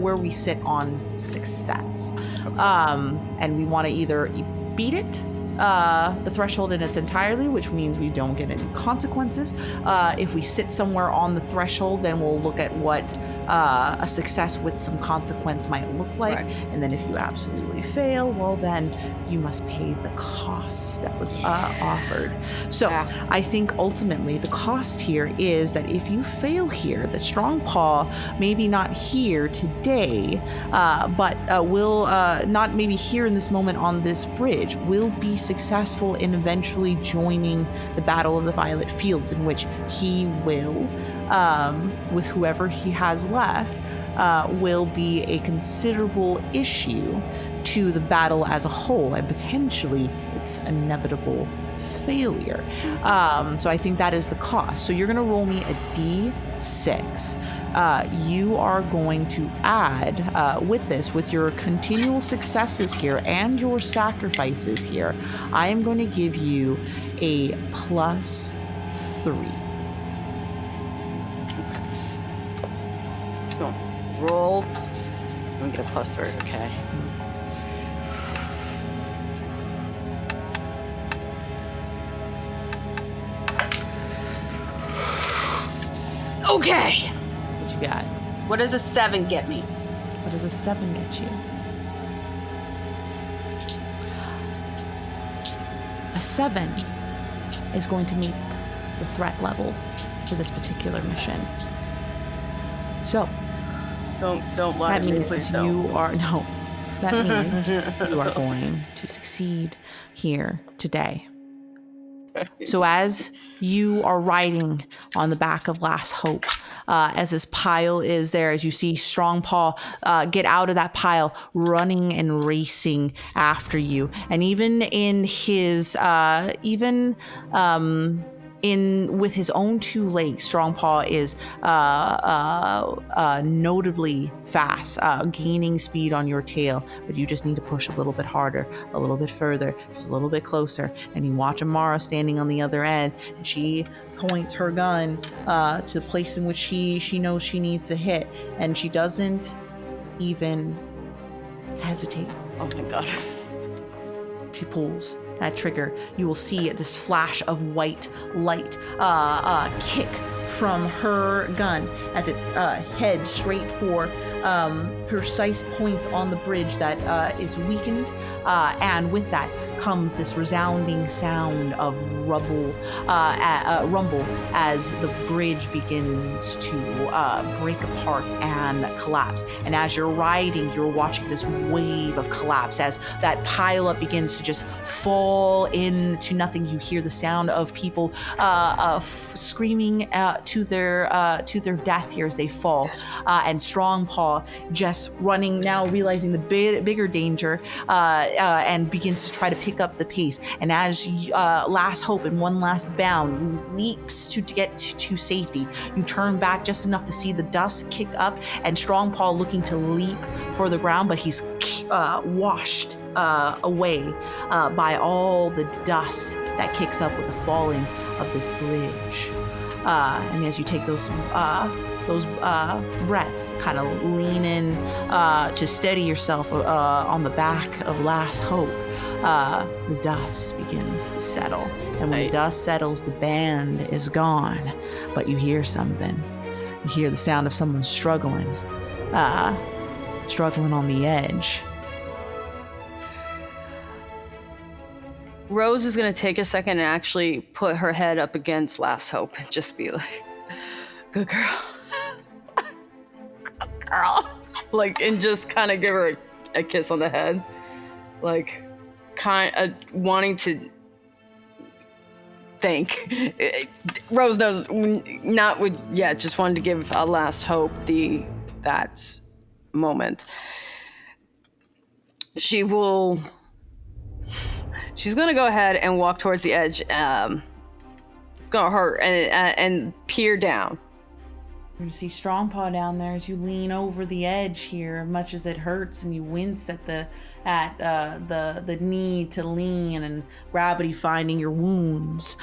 where we sit on success. And we want to either beat it, the threshold in its entirety, which means we don't get any consequences. If we sit somewhere on the threshold, then we'll look at what a success with some consequence might look like. Right. And then if you absolutely fail, well, then you must pay the cost that was offered. So I think ultimately the cost here is that if you fail here, that Strongpaw, maybe not here today, but will not maybe here in this moment on this bridge, will be successful in eventually joining the Battle of the Violet Fields, in which he will, with whoever he has left, will be a considerable issue to the battle as a whole, and potentially its inevitable failure. So I think that is the cost. So you're going to roll me a D6. You are going to add, with your continual successes here and your sacrifices here, I am going to give you a +3. Let's go. Roll. I'm going to get a +3, okay. Okay. What you got? What does a 7 get me? What does a 7 get you? A 7 is going to meet the threat level for this particular mission. So don't lie that to me, means please That means you are going to succeed here today. So as you are riding on the back of Last Hope, as this pile is there, as you see Strongpaw get out of that pile, running and racing after you, and even in his with his own 2 legs, Strongpaw is notably fast, gaining speed on your tail, but you just need to push a little bit harder, a little bit further, just a little bit closer. And you watch Amara standing on the other end, and she points her gun to the place in which she knows she needs to hit, and she doesn't even hesitate. Oh, thank God. She pulls that trigger, you will see this flash of white light kick from her gun as it heads straight for precise points on the bridge that is weakened, and with that comes this resounding sound of rumble as the bridge begins to break apart and collapse. And as you're riding, you're watching this wave of collapse as that pileup begins to just fall into nothing. You hear the sound of people screaming to their death here as they fall, and Strong Paw just running now, realizing the bigger danger, and begins to try to pick up the pace. And as Last Hope in one last bound leaps to get to safety, you turn back just enough to see the dust kick up and Strong Paw looking to leap for the ground, but he's washed away by all the dust that kicks up with the falling of this bridge. And as you take those breaths, kind of lean in to steady yourself on the back of Last Hope, the dust begins to settle. And when the dust settles, the band is gone, but you hear something. You hear the sound of someone struggling on the edge. Rose is going to take a second and actually put her head up against Last Hope and just be like, good girl. Good girl. Like, and just kind of give her a kiss on the head. Like, kind of wanting to thank. Rose knows, just wanted to give Last Hope that moment. She's gonna go ahead and walk towards the edge. It's gonna hurt, and peer down. You're gonna see Strong Paw down there as you lean over the edge here, much as it hurts, and you wince at the need to lean and gravity finding your wounds.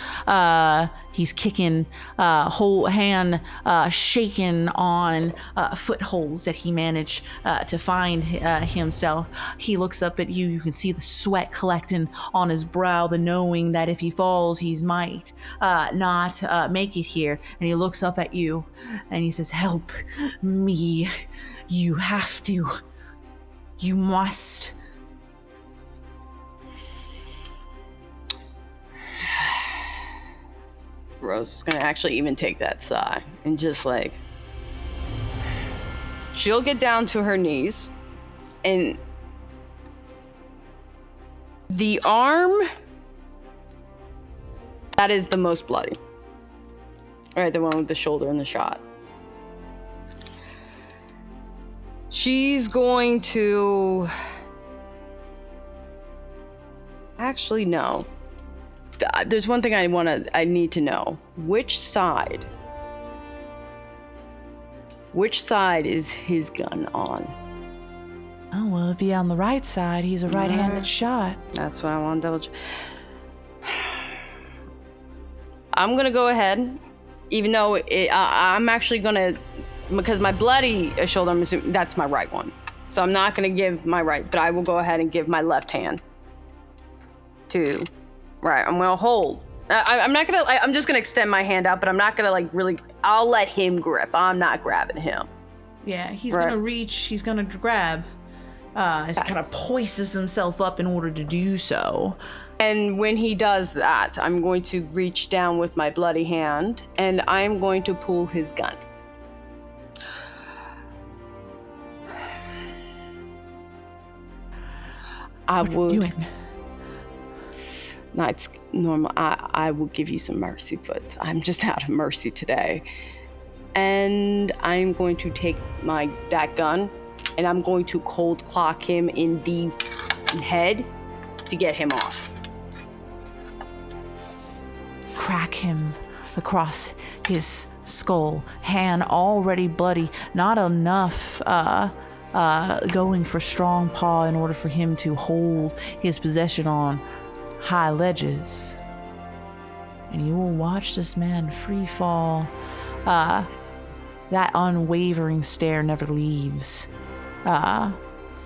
He's kicking, whole hand shaken on footholds that he managed to find himself. He looks up at you. You can see the sweat collecting on his brow, the knowing that if he falls, he might not make it here. And he looks up at you and he says, "Help me. You have to. You must." Rose is gonna actually even take that sigh and just like, she'll get down to her knees, and the arm that is the most bloody, right, the one with the shoulder and the shot, she's going to actually no. There's one thing I need to know. Which side is his gun on? Oh, well, it'd be on the right side. He's a right-handed shot. That's what I want to double check. I'm going to go ahead, even though I'm actually going to, because my bloody shoulder, I'm assuming that's my right one. So I'm not going to give my right, but I will go ahead and give my left hand to... Right, I'm gonna hold. I'm not gonna, I'm just gonna extend my hand out, but I'm not gonna like really, I'll let him grip. I'm not grabbing him. Yeah, he's gonna reach, he's gonna grab, as he kind of poises himself up in order to do so. And when he does that, I'm going to reach down with my bloody hand and I'm going to pull his gun. What are you doing? No, it's normal. I will give you some mercy, but I'm just out of mercy today. And I'm going to take that gun and I'm going to cold clock him in the head to get him off. Crack him across his skull, hand already bloody, not enough going for Strong Paw in order for him to hold his possession on high ledges. And you will watch this man free fall. That unwavering stare never leaves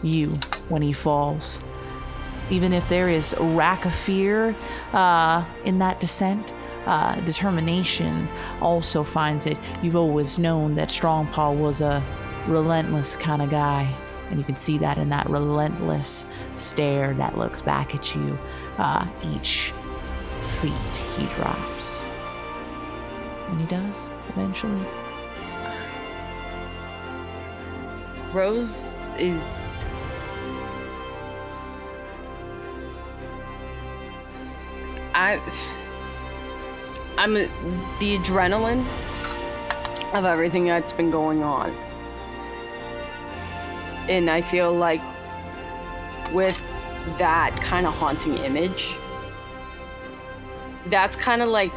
you when he falls. Even if there is a rack of fear in that descent, determination also finds it. You've always known that Strongpaw was a relentless kind of guy, and you can see that in that relentless stare that looks back at you each feet he drops. And he does, eventually. Rose is... I'm the adrenaline of everything that's been going on. And I feel like with that kind of haunting image, that's kind of like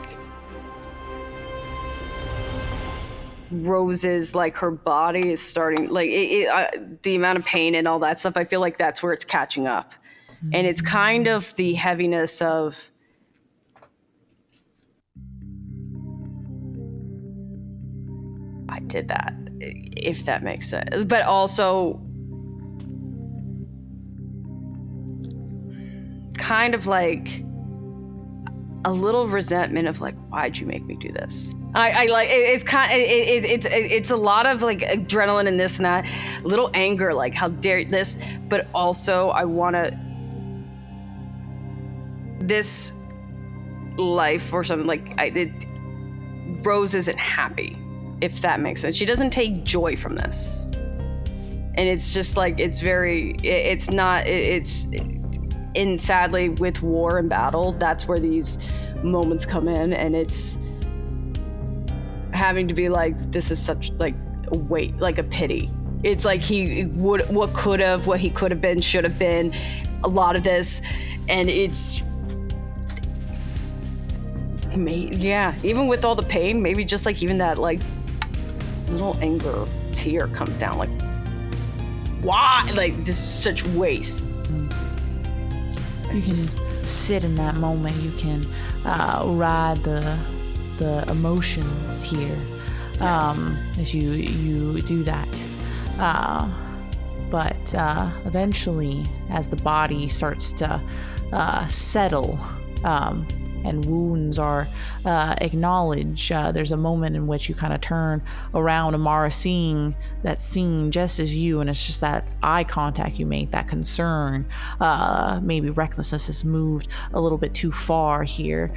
Rose's, like her body is starting, like the amount of pain and all that stuff, I feel like that's where it's catching up. And it's kind of the heaviness of, I did that, if that makes sense. But also kind of like a little resentment of like, why'd you make me do this? I like it's kind of, it's a lot of like adrenaline and this and that, a little anger, like how dare this, but also I want to this life or something, like Rose isn't happy, if that makes sense. She doesn't take joy from this, and it's just like it's and sadly with war and battle, that's where these moments come in, and it's having to be like, this is such like a weight, like a pity. It's like what he could have been, should have been, a lot of this, and it's even with all the pain, maybe just like even that like little anger tear comes down, like why, like just such waste. You can sit in that moment. You can ride the emotions here as you do that. But eventually, as the body starts to settle and wounds are acknowledged, there's a moment in which you kind of turn around, Amara, seeing that scene just as you, and it's just that eye contact you make, that concern. Maybe recklessness has moved a little bit too far here.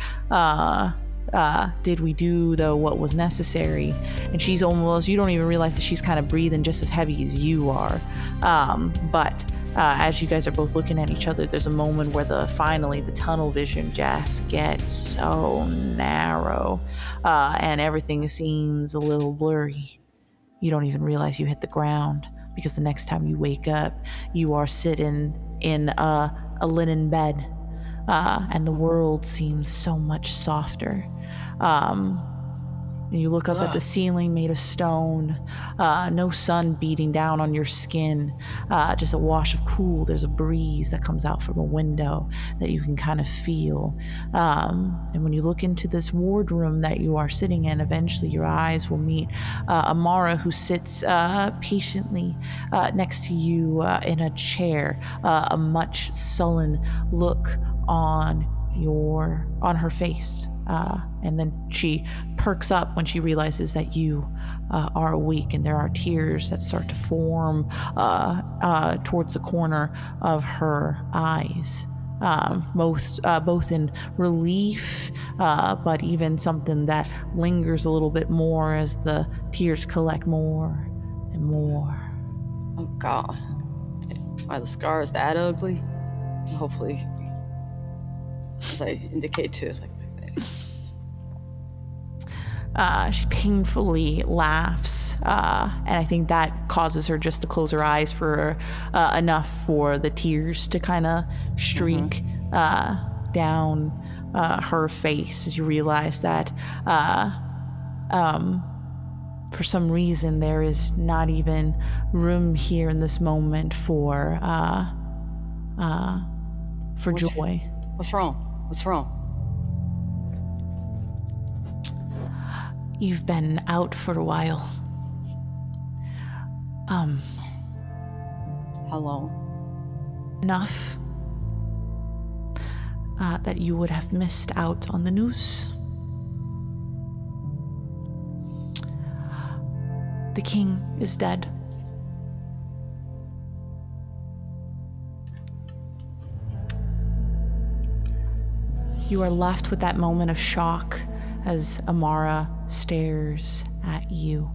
Did we do though what was necessary? And she's almost, you don't even realize that she's kind of breathing just as heavy as you are. But as you guys are both looking at each other, there's a moment where finally the tunnel vision just gets so narrow, and everything seems a little blurry. You don't even realize you hit the ground, because the next time you wake up, you are sitting in a linen bed, and the world seems so much softer. And you look up at the ceiling made of stone, no sun beating down on your skin, just a wash of cool. There's a breeze that comes out from a window that you can kind of feel. And when you look into this wardroom that you are sitting in, eventually your eyes will meet Amara, who sits patiently next to you in a chair, a much sullen look on her face. And then she perks up when she realizes that you are awake, and there are tears that start to form towards the corner of her eyes, both in relief, but even something that lingers a little bit more as the tears collect more and more. Oh God, are the scars that ugly? Hopefully, as I indicate to, it's like. She painfully laughs, and I think that causes her just to close her eyes for enough for the tears to kind of streak down her face as you realize that for some reason there is not even room here in this moment for joy. What's wrong? What's wrong? You've been out for a while. How long? Enough. that you would have missed out on the news. The king is dead. You are left with that moment of shock as Amara stares at you.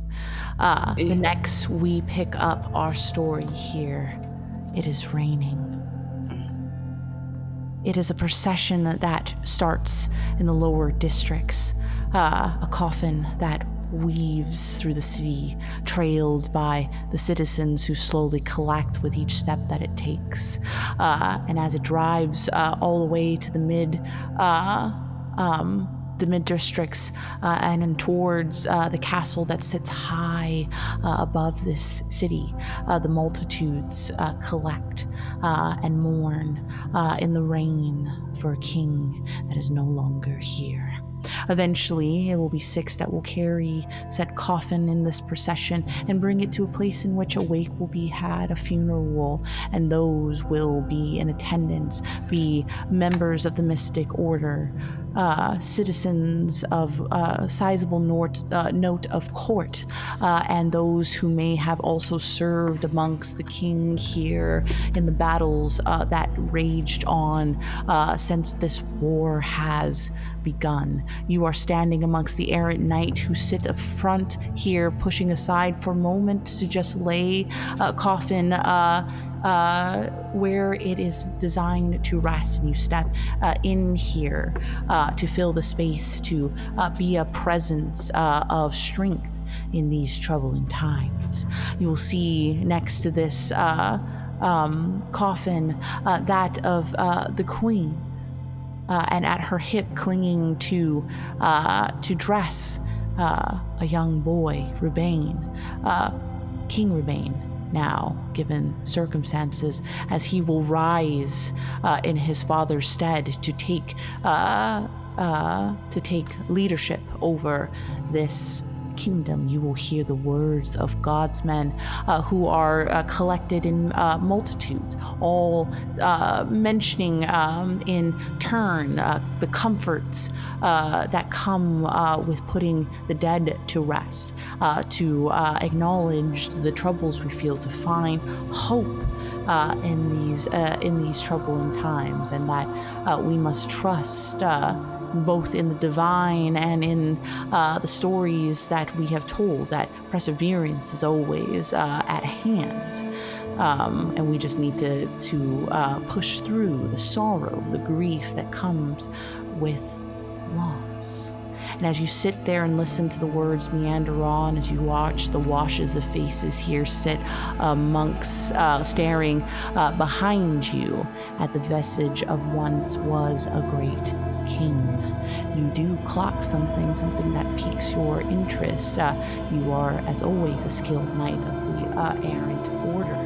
The next we pick up our story here. It is raining. It is a procession that starts in the lower districts, a coffin that weaves through the city, trailed by the citizens who slowly collect with each step that it takes. And as it drives all the way to the mid districts and then towards the castle that sits high above this city, the multitudes collect and mourn in the rain for a king that is no longer here. Eventually, it will be 6 that will carry said coffin in this procession and bring it to a place in which a wake will be had, a funeral, and those will be in attendance, be members of the Mystic Order, citizens of sizable note of court, and those who may have also served amongst the king here in the battles that raged on since this war has begun. You are standing amongst the errant knight who sit up front here, pushing aside for a moment to just lay a coffin where it is designed to rest, and you step in here to fill the space, to be a presence of strength in these troubling times. You will see next to this coffin that of the queen, and at her hip, clinging to dress, a young boy, Rubain, King Rubain. Now, given circumstances, as he will rise in his father's stead to take leadership over this kingdom. You will hear the words of God's men who are collected in multitudes, all mentioning in turn the comforts that come with putting the dead to rest, to acknowledge the troubles we feel, to find hope in these troubling times, and that we must trust both in the divine and in the stories that we have told, that perseverance is always at hand. And we just need to push through the sorrow, the grief that comes with loss. And as you sit there and listen to the words meander on, as you watch the washes of faces here sit amongst, staring behind you at the vestige of once was a great king, you do clock something that piques your interest. You are, as always, a skilled knight of the Errant Order.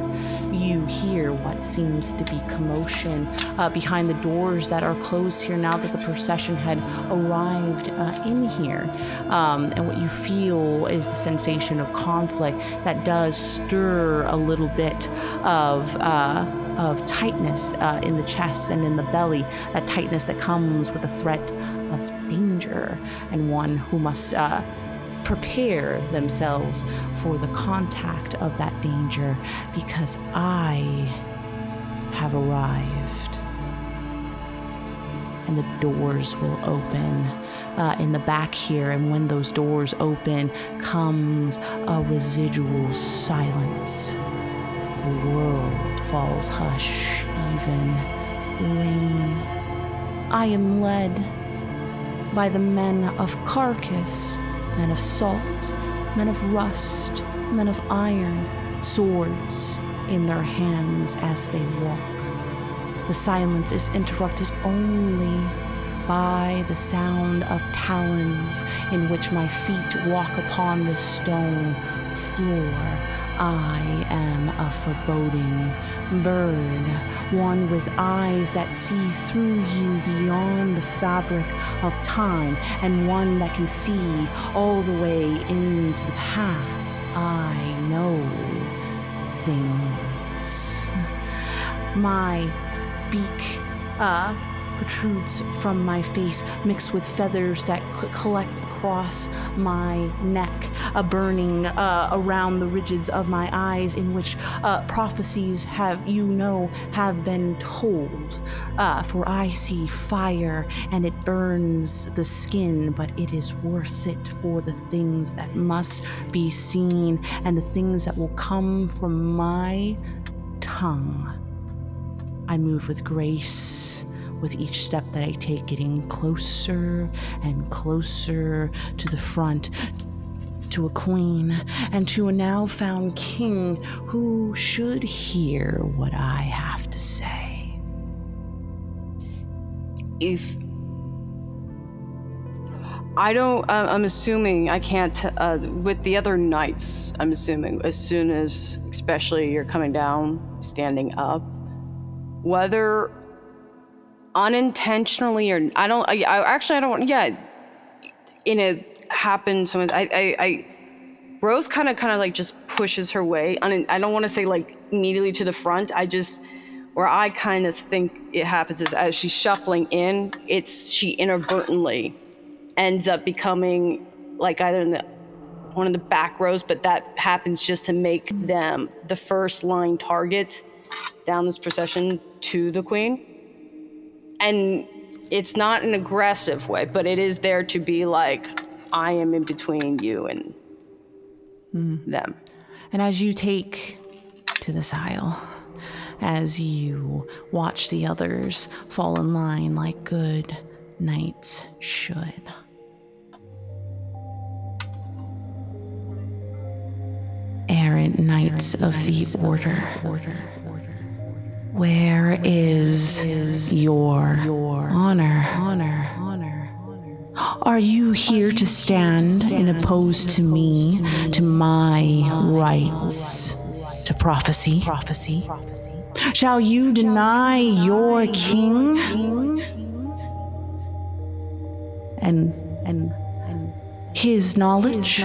You hear what seems to be commotion behind the doors that are closed here now that the procession had arrived in here. And what you feel is the sensation of conflict that does stir a little bit of tightness in the chest and in the belly, that tightness that comes with the threat of danger, and one who must prepare themselves for the contact of that danger, because I have arrived. And the doors will open in the back here, and when those doors open comes a residual silence. The world falls hush, even the rain. I am led by the men of carcass, men of salt, men of rust, men of iron, swords in their hands as they walk. The silence is interrupted only by the sound of talons in which my feet walk upon the stone floor. I am a foreboding bird, one with eyes that see through you beyond the fabric of time, and one that can see all the way into the past. I know things. My beak protrudes from my face, mixed with feathers that collect across my neck, burning around the ridges of my eyes, in which prophecies have been told. For I see fire, and it burns the skin, but it is worth it for the things that must be seen and the things that will come from my tongue. I move with grace with each step that I take, getting closer and closer to the front, to a queen and to a now found king who should hear what I have to say. If I don't, I'm assuming I can't, with the other knights, I'm assuming as soon as, especially you're coming down, standing up, whether unintentionally or, I don't want, it happens, so Rose kind of like just pushes her way, I don't want to say like immediately to the front, where I kind of think it happens is as she's shuffling in, she inadvertently ends up becoming like either in one of the back rows, but that happens just to make them the first line target down this procession to the queen. And it's not an aggressive way, but it is there to be like, I am in between you and them. And as you take to this aisle, as you watch the others fall in line like good knights should, errant knights of the order, where is your honor? Are you here to stand and oppose to me, to my rights, to prophecy? Shall you deny your king and his knowledge?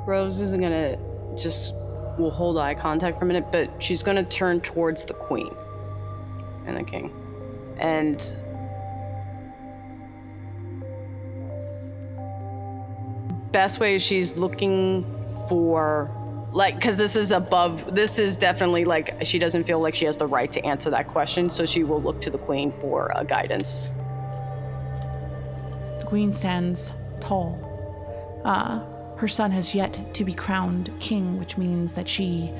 Rose isn't gonna will hold eye contact for a minute, but she's gonna turn towards the queen and the king. And best way is she's looking for, like, because this is definitely like, she doesn't feel like she has the right to answer that question, so she will look to the queen for guidance. The queen stands tall. Her son has yet to be crowned king, which means that she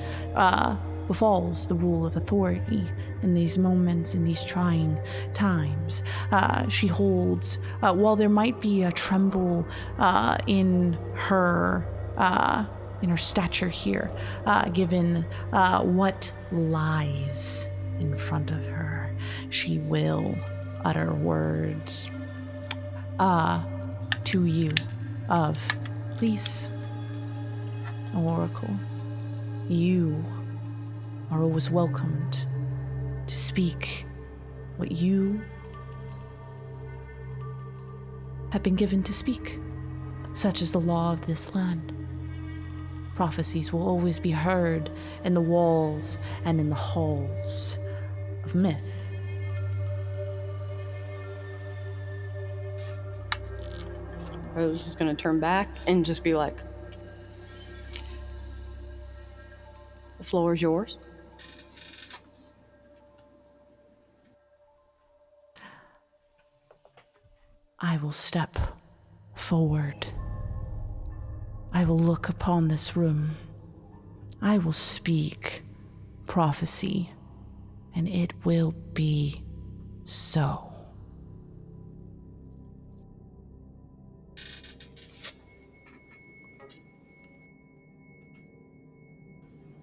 befalls the rule of authority in these moments, in these trying times. She holds, while there might be a tremble in her stature here, given what lies in front of her, she will utter words to you of, please, Oracle, you are always welcomed to speak what you have been given to speak. Such is the law of this land. Prophecies will always be heard in the walls and in the halls of myth. Rose is gonna turn back and just be like, the floor is yours. I will step forward. I will look upon this room. I will speak prophecy, and it will be so.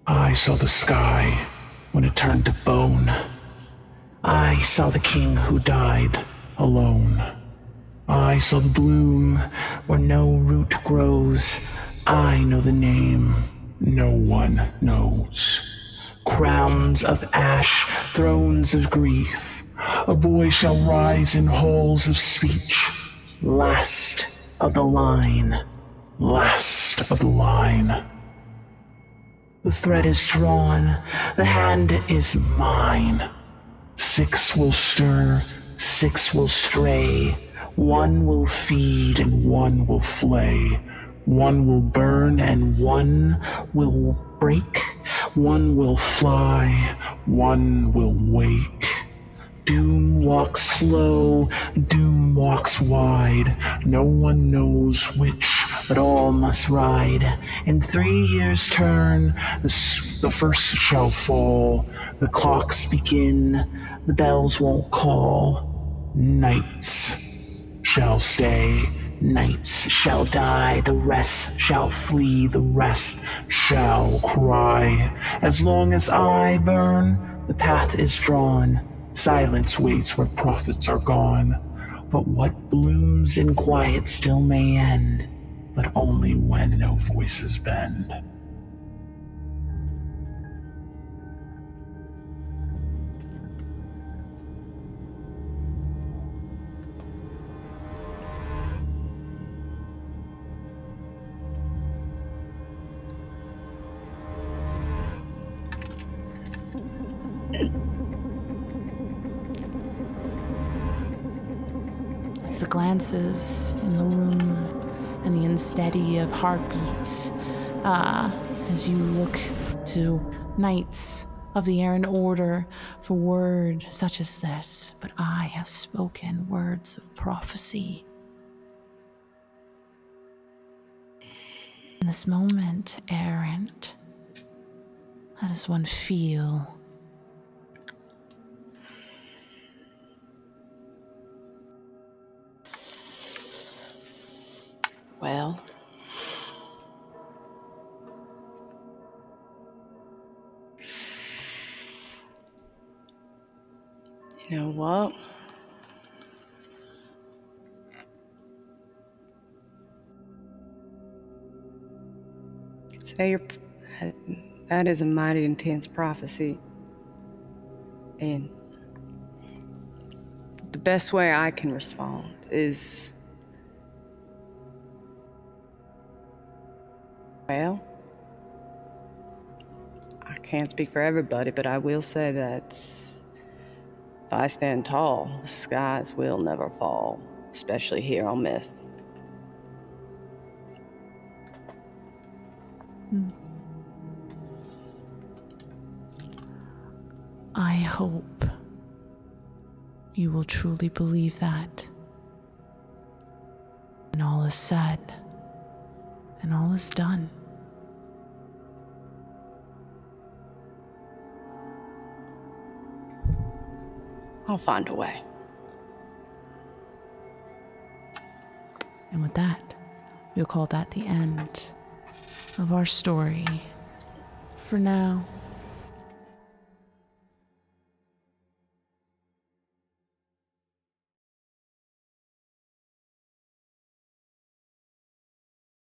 I saw the sky when it turned to bone. I saw the king who died alone. I saw the bloom where no root grows. I know the name no one knows. Crowns of ash, thrones of grief. A boy shall rise in halls of speech. Last of the line, last of the line. The thread is drawn, the hand is mine. 6 will stir, 6 will stray. 1 will feed and 1 will flay. 1 will burn and 1 will break. 1 will fly, 1 will wake. Doom walks slow, doom walks wide. No one knows which, but all must ride. In 3 years' turn, the first shall fall. The clocks begin, the bells won't call. Knights shall stay, knights shall die. The rest shall flee, the rest shall cry. As long as I burn, the path is drawn. Silence waits where prophets are gone. But what blooms in quiet still may end, but only when no voices bend. It's the glances in the room and the unsteady of heartbeats as you look to knights of the Errant Order for word such as this. But I have spoken words of prophecy. In this moment, Errant, how does one feel? Well, you know what? Say that is a mighty intense prophecy. And the best way I can respond is, well, I can't speak for everybody, but I will say that if I stand tall, the skies will never fall, especially here on Myth. I hope you will truly believe that when all is said and all is done. I'll find a way. And with that, we'll call that the end of our story for now.